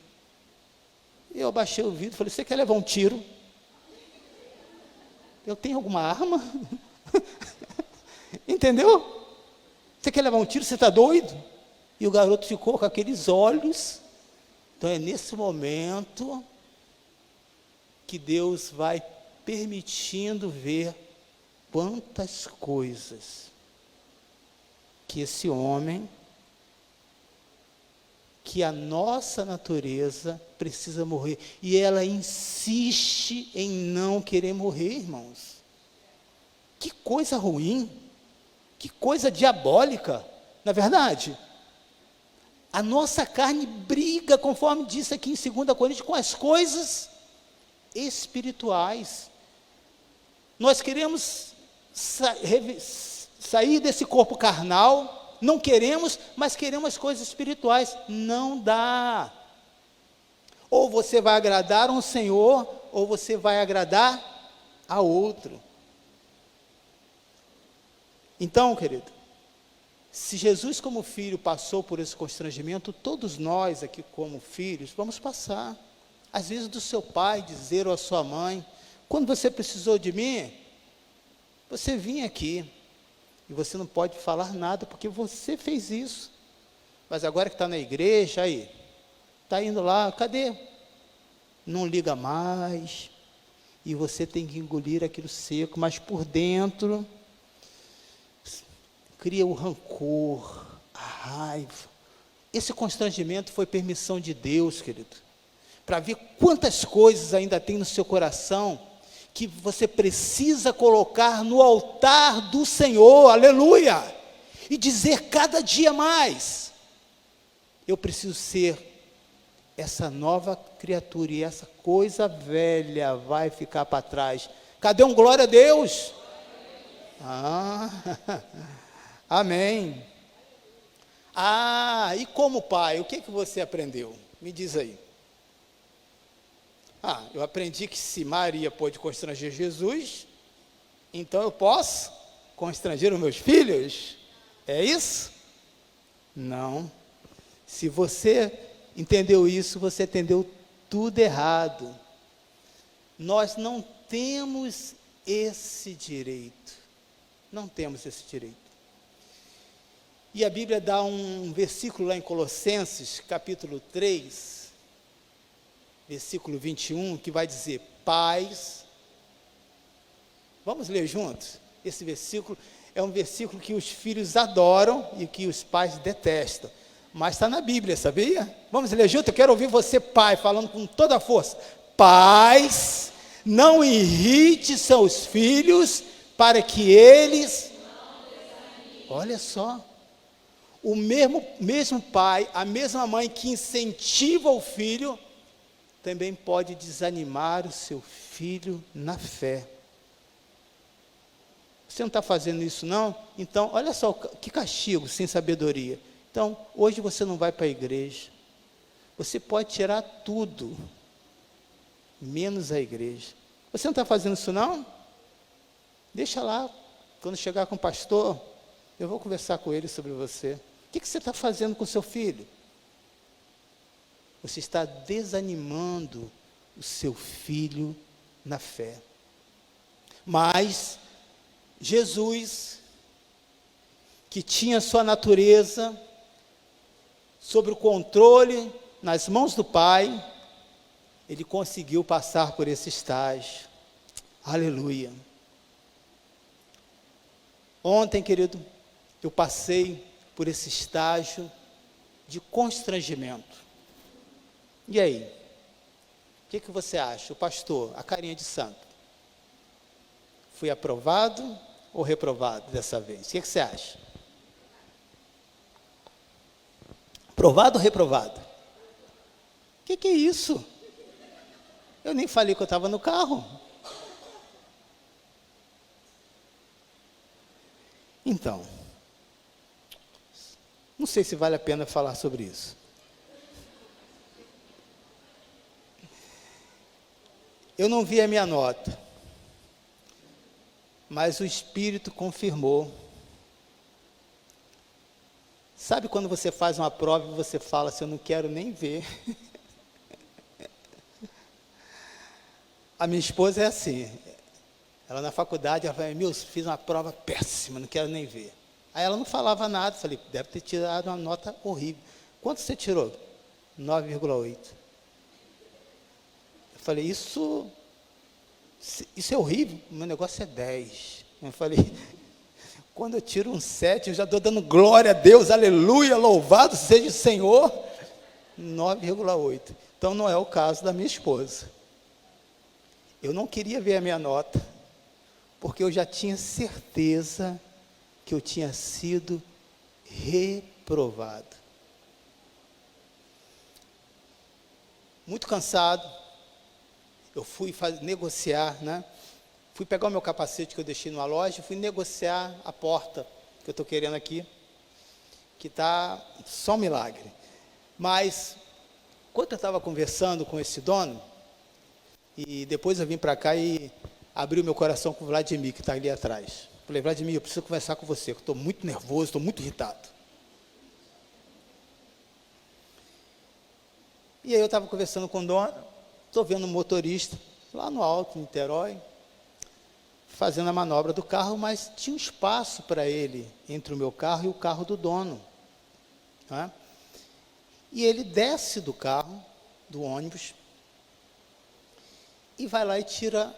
Eu abaixei o vidro e falei: você quer levar um tiro? Eu tenho alguma arma? Entendeu? Você quer levar um tiro? Você está doido? E o garoto ficou com aqueles olhos. Então é nesse momento que Deus vai permitindo ver quantas coisas que esse homem que a nossa natureza precisa morrer. E ela insiste em não querer morrer, irmãos. Que coisa ruim, que coisa diabólica, na verdade. A nossa carne briga, conforme disse aqui em 2 Coríntios, com as coisas espirituais. Nós queremos sair desse corpo carnal, não queremos, mas queremos as coisas espirituais. Não dá. Ou você vai agradar um Senhor, ou você vai agradar a outro. Então, querido, se Jesus como filho passou por esse constrangimento, todos nós aqui como filhos vamos passar. Às vezes do seu pai dizer ou a sua mãe, quando você precisou de mim, você vinha aqui. E você não pode falar nada, porque você fez isso. Mas agora que está na igreja, aí, está indo lá, cadê? Não liga mais. E você tem que engolir aquilo seco, mas por dentro, cria o rancor, a raiva. Esse constrangimento foi permissão de Deus, querido, para ver quantas coisas ainda tem no seu coração, que você precisa colocar no altar do Senhor, aleluia, e dizer cada dia mais, eu preciso ser essa nova criatura, e essa coisa velha vai ficar para trás. Cadê um glória a Deus? Amém. E como pai, o que você aprendeu? Me diz aí. Eu aprendi que se Maria pôde constranger Jesus, então eu posso constranger os meus filhos? É isso? Não. Se você entendeu isso, você entendeu tudo errado. Nós não temos esse direito. Não temos esse direito. E a Bíblia dá um versículo lá em Colossenses, capítulo 3, versículo 21, que vai dizer, pais, vamos ler juntos? Esse versículo é um versículo que os filhos adoram e que os pais detestam, mas está na Bíblia, sabia? Vamos ler junto? Eu quero ouvir você, pai, falando com toda a força. Pais, não irrite seus filhos, para que eles, olha só, o mesmo pai, a mesma mãe que incentiva o filho, também pode desanimar o seu filho na fé. Você não está fazendo isso não? Então, olha só, que castigo, sem sabedoria. Então, hoje você não vai para a igreja. Você pode tirar tudo, menos a igreja. Você não está fazendo isso não? Deixa lá, quando chegar com o pastor, eu vou conversar com ele sobre você. O que você está fazendo com o seu filho? Você está desanimando o seu filho na fé. Mas Jesus, que tinha sua natureza sob o controle, nas mãos do Pai, ele conseguiu passar por esse estágio. Aleluia. Ontem, querido, eu passei por esse estágio de constrangimento. E aí? O que você acha? O pastor, a carinha de santo. Fui aprovado ou reprovado dessa vez? O que você acha? Aprovado ou reprovado? O que é isso? Eu nem falei que eu estava no carro. Então, não sei se vale a pena falar sobre isso. Eu não vi a minha nota, mas o Espírito confirmou. Sabe quando você faz uma prova e você fala assim, eu não quero nem ver? A minha esposa é assim, ela na faculdade, ela fala, fiz uma prova péssima, não quero nem ver. Aí ela não falava nada, falei, deve ter tirado uma nota horrível. Quanto você tirou? 9,8. Eu falei, isso é horrível, o meu negócio é 10. Eu falei, quando eu tiro um 7, eu já estou dando glória a Deus, aleluia, louvado seja o Senhor. 9,8. Então não é o caso da minha esposa. Eu não queria ver a minha nota, porque eu já tinha certeza que eu tinha sido reprovado. Muito cansado, eu fui negociar, né? Fui pegar o meu capacete que eu deixei numa loja, fui negociar a porta que eu estou querendo aqui, que está só um milagre. Mas, enquanto eu estava conversando com esse dono, e depois eu vim para cá e abri o meu coração com o Vladimir, que está ali atrás. Falei, Vladimir, eu preciso conversar com você, que eu estou muito nervoso, estou muito irritado. E aí eu estava conversando com o dono, estou vendo um motorista, lá no alto, em Niterói, fazendo a manobra do carro, mas tinha um espaço para ele, entre o meu carro e o carro do dono. Né? E ele desce do carro, do ônibus, e vai lá e tira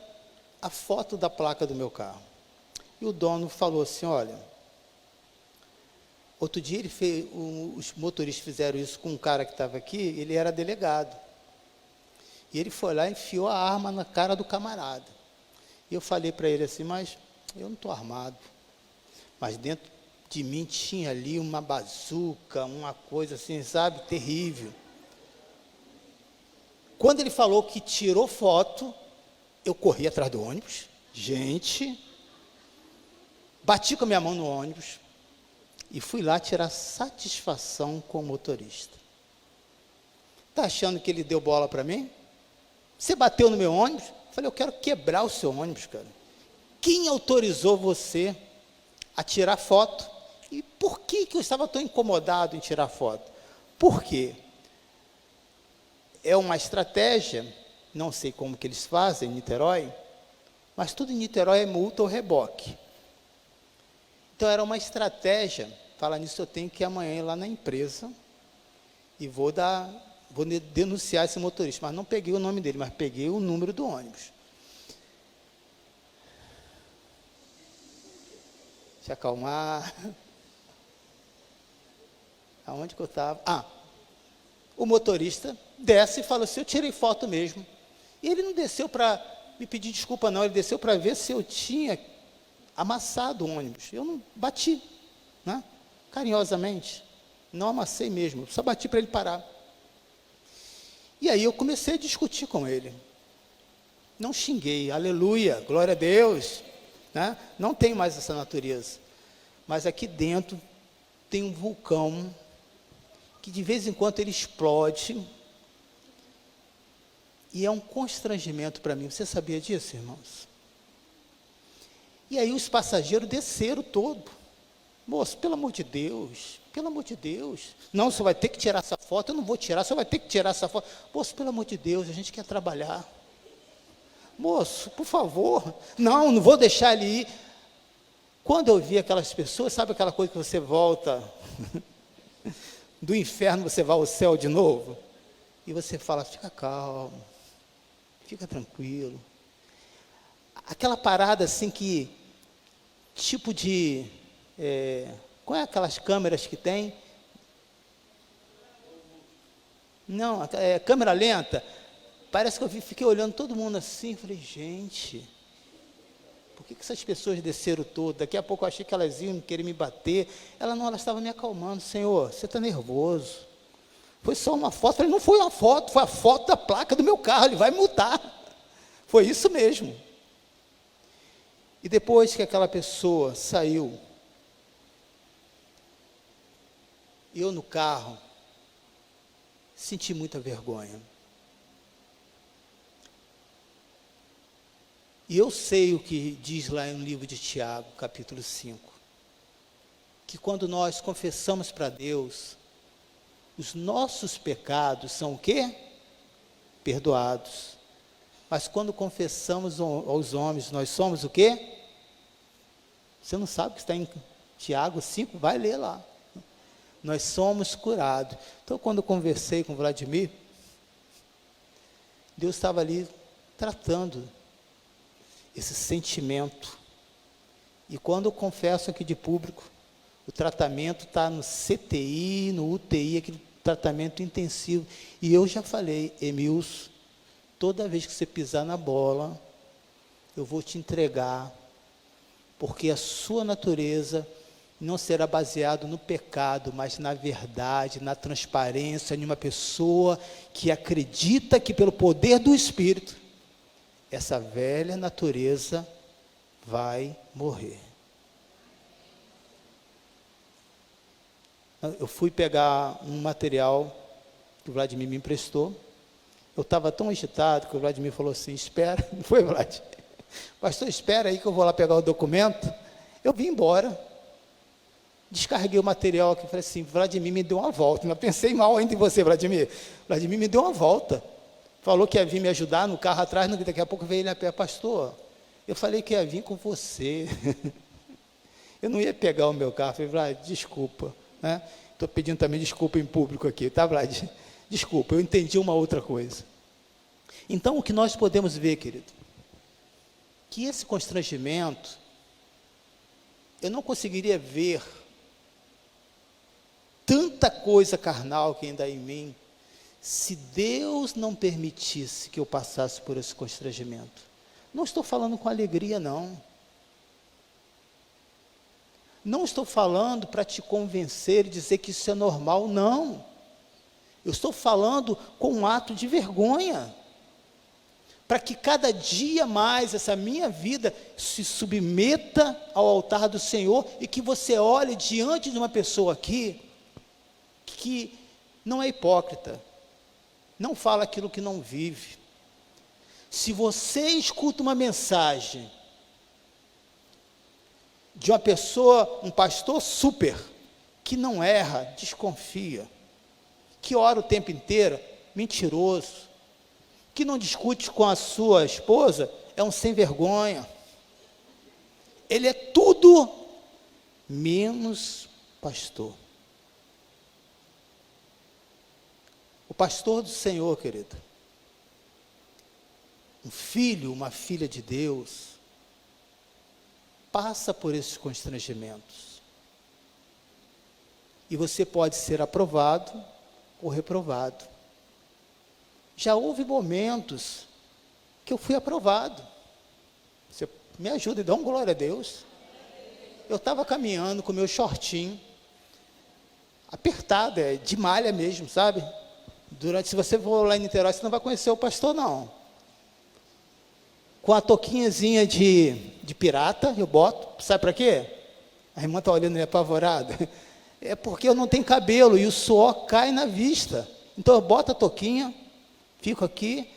a foto da placa do meu carro. E o dono falou assim, olha, outro dia os motoristas fizeram isso com um cara que estava aqui, ele era delegado. E ele foi lá e enfiou a arma na cara do camarada. E eu falei para ele assim, mas eu não estou armado. Mas dentro de mim tinha ali uma bazuca, uma coisa assim, sabe, terrível. Quando ele falou que tirou foto, eu corri atrás do ônibus, gente, bati com a minha mão no ônibus e fui lá tirar satisfação com o motorista. Está achando que ele deu bola para mim? Você bateu no meu ônibus? Eu falei, eu quero quebrar o seu ônibus, cara. Quem autorizou você a tirar foto? E por que eu estava tão incomodado em tirar foto? Por quê? É uma estratégia, não sei como que eles fazem em Niterói, mas tudo em Niterói é multa ou reboque. Então era uma estratégia, falar nisso eu tenho que ir amanhã ir lá na empresa e vou denunciar esse motorista, mas não peguei o nome dele, mas peguei o número do ônibus. Se acalmar. Aonde que eu estava? O motorista desce e fala assim, eu tirei foto mesmo. E ele não desceu para me pedir desculpa não, ele desceu para ver se eu tinha amassado o ônibus. Eu não bati, né? Carinhosamente, não amassei mesmo, só bati para ele parar. E aí eu comecei a discutir com ele. Não xinguei, aleluia, glória a Deus, né? Não tenho mais essa natureza. Mas aqui dentro tem um vulcão que de vez em quando ele explode, e é um constrangimento para mim. Você sabia disso, irmãos? E aí os passageiros desceram todo. Moço, pelo amor de Deus, não, você vai ter que tirar essa foto, eu não vou tirar, você vai ter que tirar essa foto. Moço, pelo amor de Deus, a gente quer trabalhar. Moço, por favor, não vou deixar ele ir. Quando eu vi aquelas pessoas, sabe aquela coisa que você volta do inferno, você vai ao céu de novo? E você fala, fica calmo, fica tranquilo. Aquela parada assim que, tipo de, qual é aquelas câmeras que tem? Não, câmera lenta. Parece que eu fiquei olhando todo mundo assim, falei, gente, por que essas pessoas desceram todas? Daqui a pouco eu achei que elas iam querer me bater. Elas estavam me acalmando. Senhor, você está nervoso. Foi só uma foto. Eu falei, não foi uma foto, foi a foto da placa do meu carro, ele vai multar. Foi isso mesmo. E depois que aquela pessoa saiu, eu no carro, senti muita vergonha. E eu sei o que diz lá no livro de Tiago, capítulo 5, que quando nós confessamos para Deus, os nossos pecados são o quê? Perdoados. Mas quando confessamos aos homens, nós somos o quê? Você não sabe o que está em Tiago 5? Vai ler lá. Nós somos curados. Então, quando eu conversei com o Vladimir, Deus estava ali tratando esse sentimento. E quando eu confesso aqui de público, o tratamento está no CTI, no UTI, aquele tratamento intensivo. E eu já falei, Emilson, toda vez que você pisar na bola, eu vou te entregar, porque a sua natureza não será baseado no pecado, mas na verdade, na transparência de uma pessoa que acredita que pelo poder do Espírito, essa velha natureza vai morrer. Eu fui pegar um material que o Vladimir me emprestou. Eu estava tão agitado que o Vladimir falou assim, espera, não foi, Vlad? Pastor, espera aí que eu vou lá pegar o documento. Eu vim embora. Descarreguei o material aqui e falei assim, Vladimir me deu uma volta. Não pensei mal ainda em você, Vladimir. Vladimir me deu uma volta. Falou que ia vir me ajudar no carro atrás, daqui a pouco veio ele a pé, pastor. Eu falei que ia vir com você. Eu não ia pegar o meu carro. Falei, Vlad, desculpa. Estou pedindo também desculpa em público aqui, tá, Vlad? Desculpa, eu entendi uma outra coisa. Então, o que nós podemos ver, querido, que esse constrangimento, eu não conseguiria ver tanta coisa carnal que ainda há em mim, se Deus não permitisse que eu passasse por esse constrangimento. Não estou falando com alegria, não. Não estou falando para te convencer e dizer que isso é normal, não. Eu estou falando com um ato de vergonha, para que cada dia mais essa minha vida se submeta ao altar do Senhor e que você olhe diante de uma pessoa aqui que não é hipócrita, não fala aquilo que não vive. Se você escuta uma mensagem de uma pessoa, um pastor super, que não erra, desconfia, que ora o tempo inteiro, mentiroso, que não discute com a sua esposa, é um sem vergonha. Ele é tudo menos pastor. O pastor do Senhor, querido, um filho, uma filha de Deus, passa por esses constrangimentos. E você pode ser aprovado ou reprovado. Já houve momentos que eu fui aprovado. Você me ajuda e dá um glória a Deus. Eu estava caminhando com meu shortinho, apertado, de malha mesmo, sabe? Se você for lá em Niterói, você não vai conhecer o pastor, não. Com a touquinhazinha de pirata, eu boto, sabe para quê? A irmã está olhando apavorada. É porque eu não tenho cabelo e o suor cai na vista. Então eu boto a touquinha, fico aqui.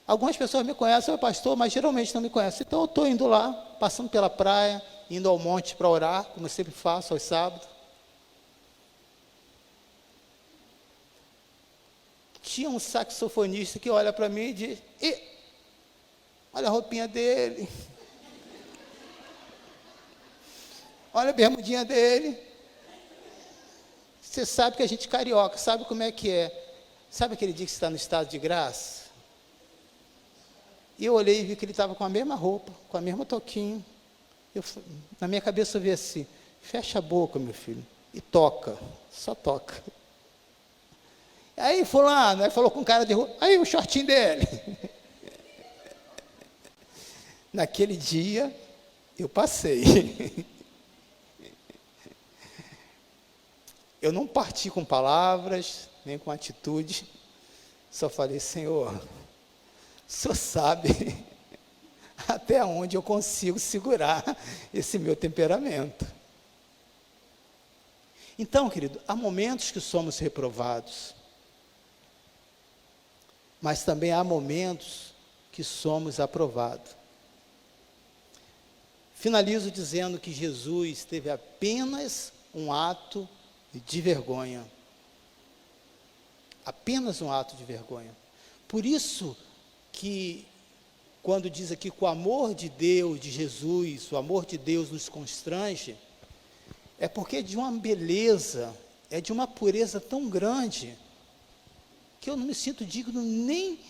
Algumas pessoas me conhecem, pastor, mas geralmente não me conhecem. Então eu estou indo lá, passando pela praia, indo ao monte para orar, como eu sempre faço aos sábados. Tinha um saxofonista que olha para mim e diz, olha a roupinha dele, olha a bermudinha dele. Você sabe que a gente carioca, sabe como é que é. Sabe aquele dia que você está no estado de graça? E eu olhei e vi que ele estava com a mesma roupa, com a mesma touquinha. Na minha cabeça eu vi assim, fecha a boca, meu filho, e toca, só toca. Aí fulano, aí falou com cara de rua, aí o shortinho dele. Naquele dia, eu passei. Eu não parti com palavras, nem com atitude, só falei, Senhor, o Senhor sabe até onde eu consigo segurar esse meu temperamento. Então, querido, há momentos que somos reprovados, mas também há momentos que somos aprovados. Finalizo dizendo que Jesus teve apenas um ato de vergonha. Apenas um ato de vergonha. Por isso que, quando diz aqui que o amor de Deus, de Jesus, o amor de Deus nos constrange, é porque é de uma beleza, é de uma pureza tão grande, que eu não me sinto digno nem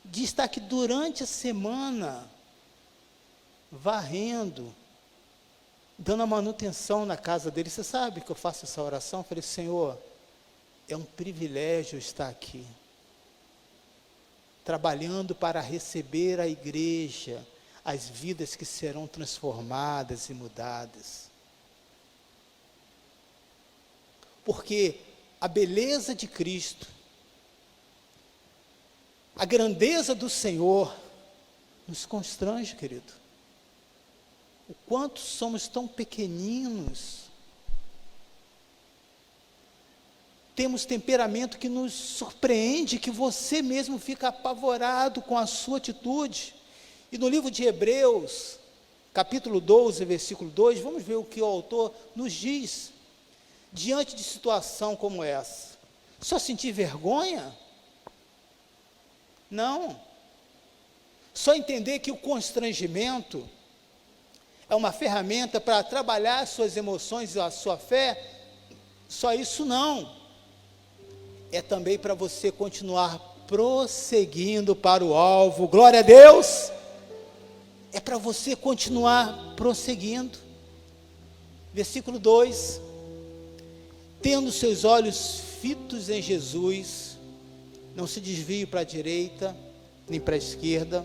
de estar aqui durante a semana, varrendo, dando a manutenção na casa dele. Você sabe que eu faço essa oração? Eu falei, Senhor, É um privilégio estar aqui, trabalhando para receber a igreja, as vidas que serão transformadas e mudadas. Porque a beleza de Cristo, a grandeza do Senhor, nos constrange, querido. O quanto somos tão pequeninos. Temos temperamento que nos surpreende, que você mesmo fica apavorado com a sua atitude. E no livro de Hebreus, capítulo 12, versículo 2, vamos ver o que o autor nos diz. Diante de situação como essa, só sentir vergonha? Não. Só entender que o constrangimento é uma ferramenta para trabalhar as suas emoções e a sua fé? Só isso não. É também para você continuar prosseguindo para o alvo. Glória a Deus! É para você continuar prosseguindo. Versículo 2: tendo seus olhos fitos em Jesus, não se desvie para a direita, nem para a esquerda,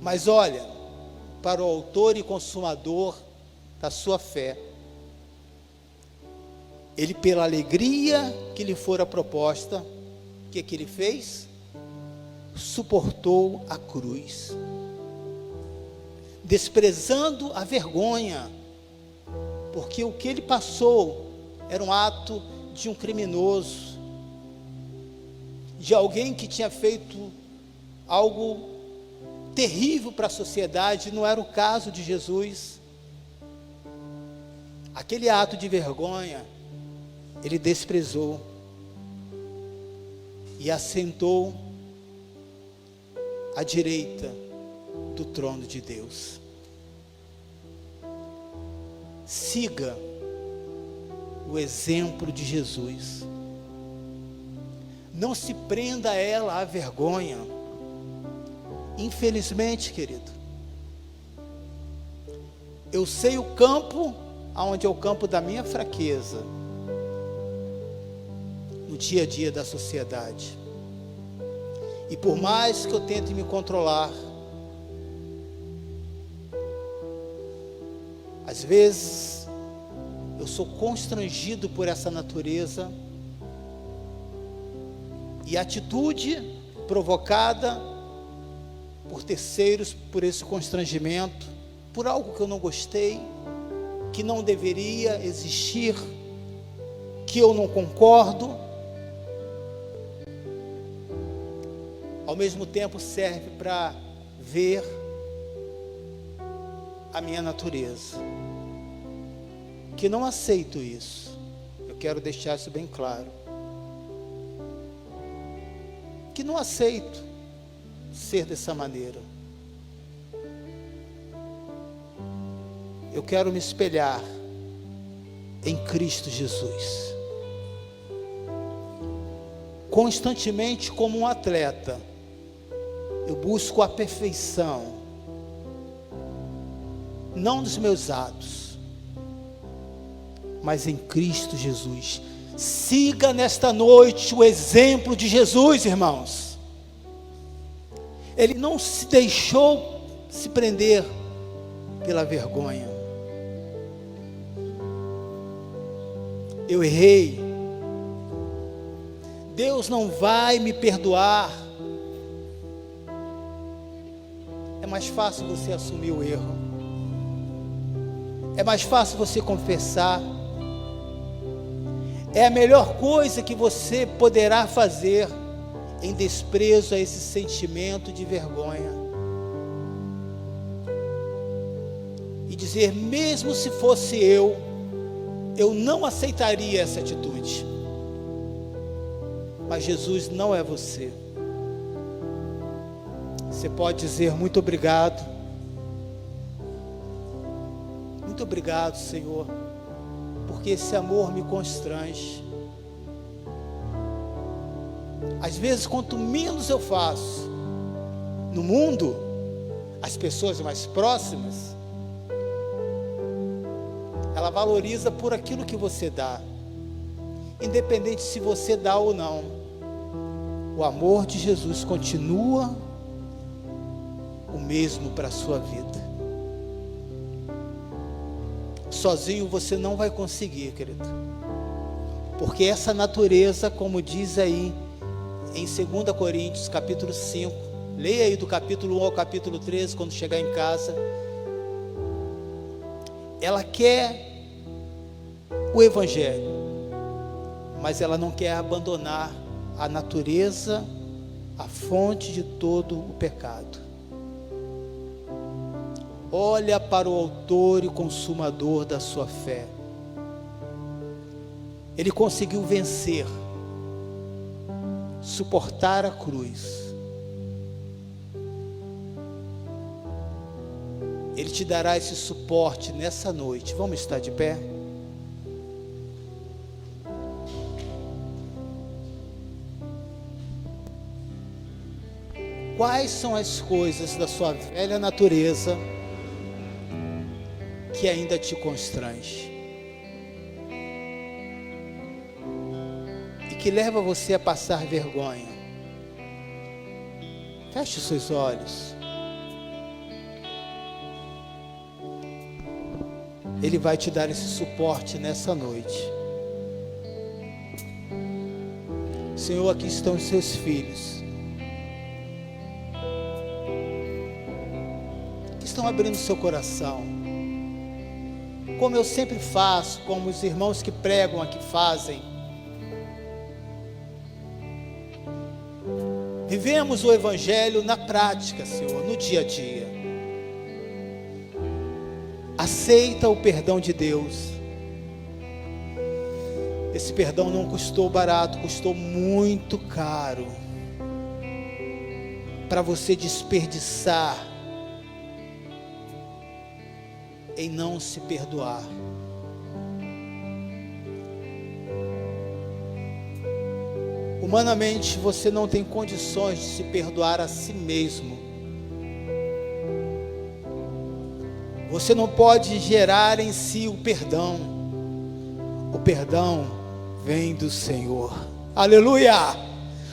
mas olha para o autor e consumador da sua fé. Ele, pela alegria que lhe fora proposta, o que ele fez? Suportou a cruz, desprezando a vergonha, porque o que ele passou era um ato de um criminoso, de alguém que tinha feito algo terrível para a sociedade. Não era o caso de Jesus. Aquele ato de vergonha, ele desprezou e assentou à direita do trono de Deus. Siga o exemplo de Jesus. Não se prenda a ela, a vergonha. Infelizmente, querido, eu sei o campo, aonde é o campo da minha fraqueza, no dia a dia da sociedade. E por mais que eu tente me controlar, às vezes eu sou constrangido por essa natureza, e a atitude provocada por terceiros, por esse constrangimento, por algo que eu não gostei, que não deveria existir, que eu não concordo, ao mesmo tempo serve para ver a minha natureza, que não aceito isso. Eu quero deixar isso bem claro, que não aceito ser dessa maneira. Eu quero me espelhar em Cristo Jesus, constantemente como um atleta. Eu busco a perfeição, não dos meus atos, mas em Cristo Jesus. Siga nesta noite o exemplo de Jesus, irmãos. Ele não se deixou se prender pela vergonha. Eu errei, Deus não vai me perdoar. É mais fácil você assumir o erro, é mais fácil você confessar. É a melhor coisa que você poderá fazer em desprezo a esse sentimento de vergonha. E dizer, mesmo se fosse eu não aceitaria essa atitude. Mas Jesus não é você. Você pode dizer, muito obrigado. Muito obrigado, Senhor, porque esse amor me constrange. Às vezes, quanto menos eu faço no mundo, as pessoas mais próximas, ela valoriza por aquilo que você dá. independente se você dá ou não, o amor de Jesus continua o mesmo para a sua vida. Sozinho você não vai conseguir, querido, porque essa natureza, como diz aí em 2 Coríntios capítulo 5, leia aí do capítulo 1 ao capítulo 13, quando chegar em casa, ela quer o Evangelho, mas ela não quer abandonar a natureza, a fonte de todo o pecado. Olha para o autor e consumador da sua fé. Ele conseguiu vencer, suportar a cruz. Ele te dará esse suporte nessa noite. Vamos estar de pé? Quais são as coisas da sua velha natureza que ainda te constrange e que leva você a passar vergonha? Feche os seus olhos. Ele vai te dar esse suporte nessa noite. Senhor, aqui estão os seus filhos, que estão abrindo seu coração, como eu sempre faço, como os irmãos que pregam aqui fazem. Vivemos o Evangelho na prática, Senhor, no dia a dia. Aceita o perdão de Deus. Esse perdão não custou barato, custou muito caro, para você desperdiçar em não se perdoar. Humanamente você não tem condições de se perdoar a si mesmo. Você não pode gerar em si o perdão. O perdão vem do Senhor. Aleluia!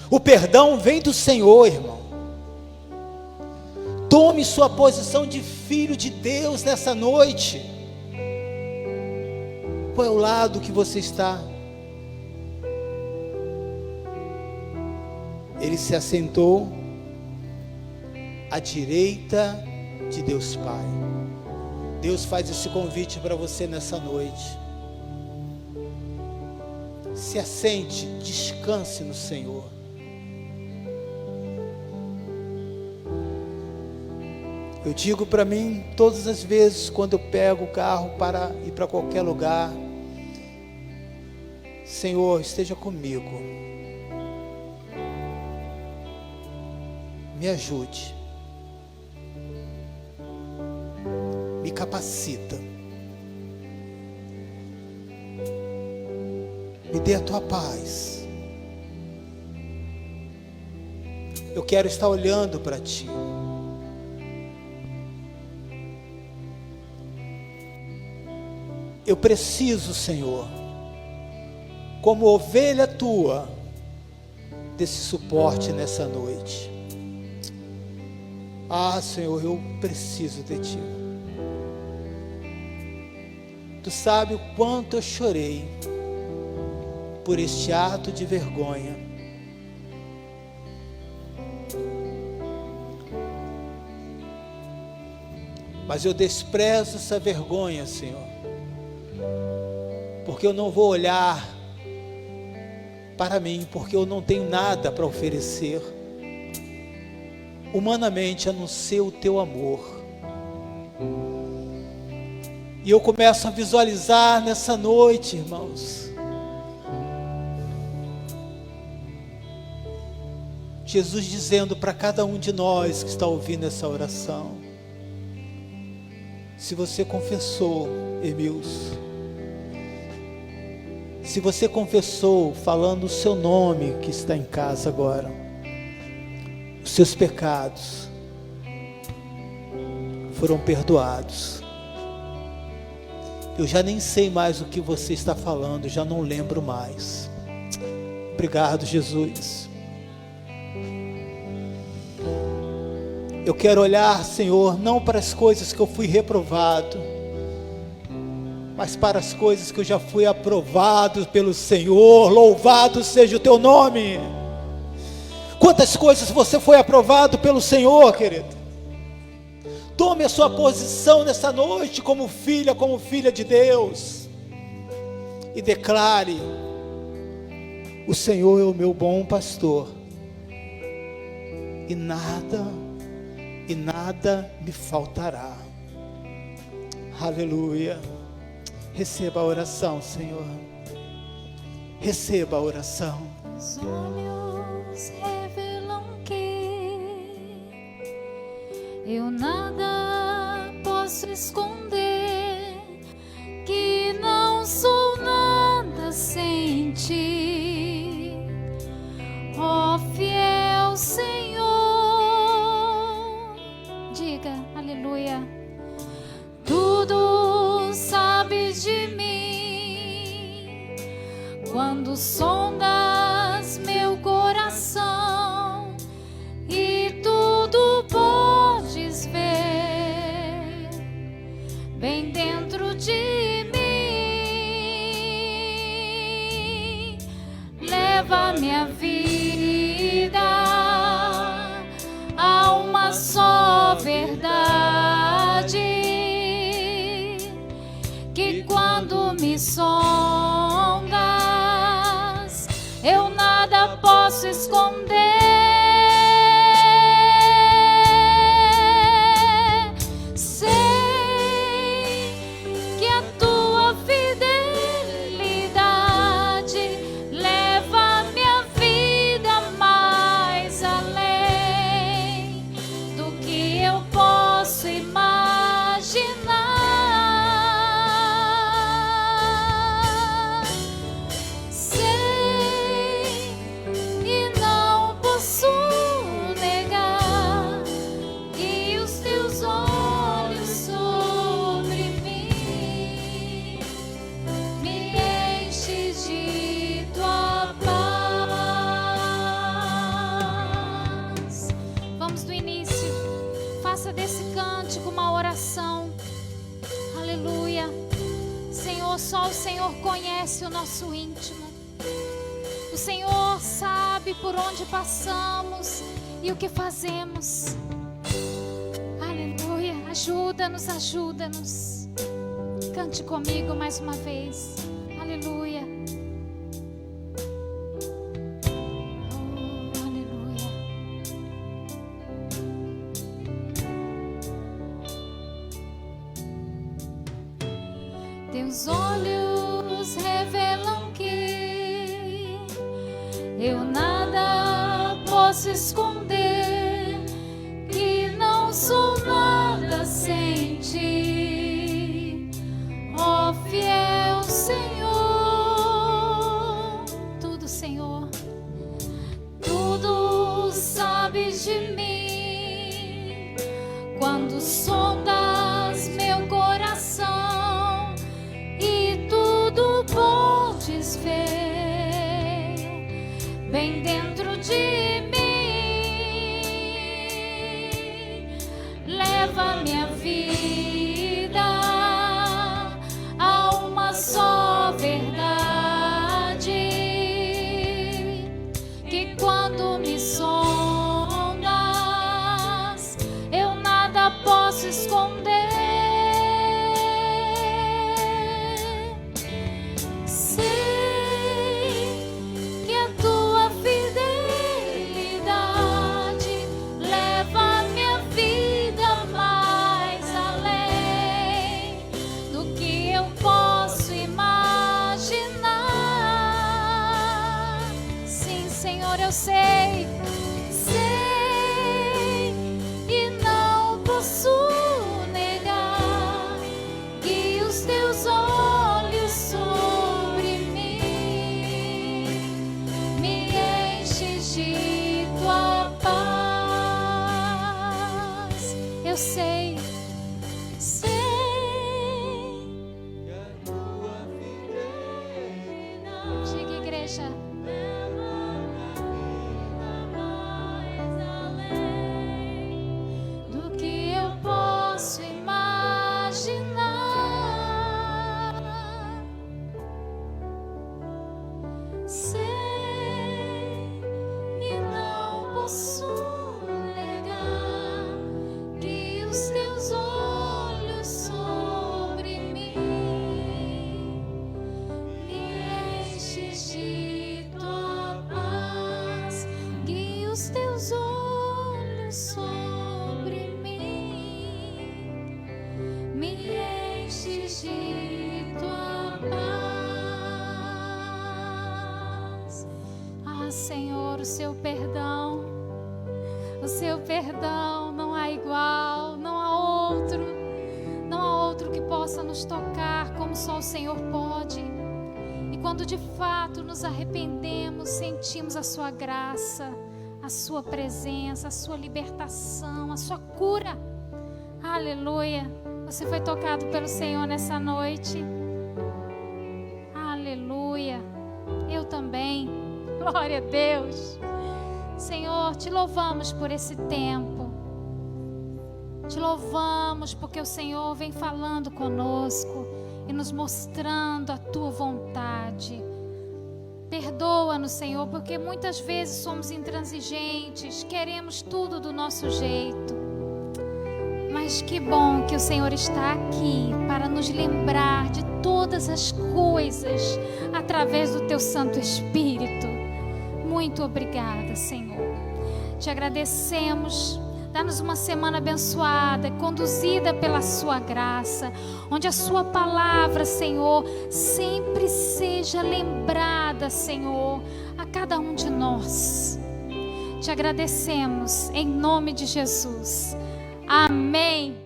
O perdão vem do Senhor, irmão. Tome sua posição de filho de Deus nessa noite. Qual é o lado que você está? Ele se assentou à direita de Deus Pai. Deus faz esse convite para você nessa noite. Se assente, descanse no Senhor. Eu digo para mim, todas as vezes quando eu pego o carro para ir para qualquer lugar: Senhor, esteja comigo, me ajude, me capacita, me dê a tua paz. Eu quero estar olhando para ti. Eu preciso, Senhor, como ovelha tua, desse suporte nessa noite. Ah, Senhor, eu preciso de ti. Tu sabe o quanto eu chorei por este ato de vergonha. Mas eu desprezo essa vergonha, Senhor, porque eu não vou olhar para mim, porque eu não tenho nada para oferecer humanamente a não ser o teu amor. E eu começo a visualizar nessa noite, irmãos, Jesus dizendo para cada um de nós que está ouvindo essa oração: se você confessou, Emilson, se você confessou falando o seu nome que está em casa agora, os seus pecados foram perdoados. Eu já nem sei mais o que você está falando, já não lembro mais. Obrigado, Jesus. Eu quero olhar, Senhor, não para as coisas que eu fui reprovado, mas para as coisas que eu já fui aprovado pelo Senhor. Louvado seja o teu nome. Quantas coisas você foi aprovado pelo Senhor, querido? Tome a sua posição nessa noite como filha de Deus, e declare: o Senhor é o meu bom pastor, e nada me faltará. Aleluia. Receba a oração, Senhor. Receba a oração. Os olhos revelam que eu nada posso esconder, que não sou nada sem ti, ó fiel Senhor. Diga, aleluia. Tudo sabes de mim, quando sondas meu coração, e tudo podes ver bem dentro de mim. Leva minha vida a uma só verdade, que quando me sondas, eu nada posso esconder. Sei que a tua fidelidade leva minha vida mais além do que eu posso imaginar. Sei e não posso negar que os teus olhos sobre mim me enchem de tua paz. Vamos do início. Faça desse cântico uma oração. Aleluia. Senhor, só o Senhor conhece o nosso íntimo. O Senhor sabe por onde passamos e o que fazemos. Aleluia. Ajuda-nos, ajuda-nos. Cante comigo mais uma vez. Aleluia. Oh, aleluia. Teus olhos revelam que eu nada posso esconder, que não sou nada sem ti, ó fiel Senhor. Tudo, Senhor, tudo sabes de mim, quando sondas meu coração, e tudo podes ver bem dentro de mim. Leva minha vida a uma só verdade, que quando me sondas, eu nada posso esconder. Eu sei, e não posso negar que os teus olhos sobre mim me enchem de tua paz. Eu sei, diga, igreja. Senhor, o seu perdão. O seu perdão não há igual, não há outro que possa nos tocar como só o Senhor pode. E quando de fato nos arrependemos, sentimos a sua graça, a sua presença, a sua libertação, a sua cura. Aleluia. Você foi tocado pelo Senhor nessa noite. Aleluia. Eu também. Glória a Deus. Senhor, te louvamos por esse tempo. Te louvamos porque o Senhor vem falando conosco e nos mostrando a tua vontade. Perdoa-nos, Senhor, porque muitas vezes somos intransigentes, queremos tudo do nosso jeito. Mas que bom que o Senhor está aqui para nos lembrar de todas as coisas através do teu Santo Espírito. Muito obrigada, Senhor. Te agradecemos. Dá-nos uma semana abençoada, conduzida pela sua graça, onde a sua palavra, Senhor, sempre seja lembrada, Senhor, a cada um de nós. Te agradecemos em nome de Jesus. Amém.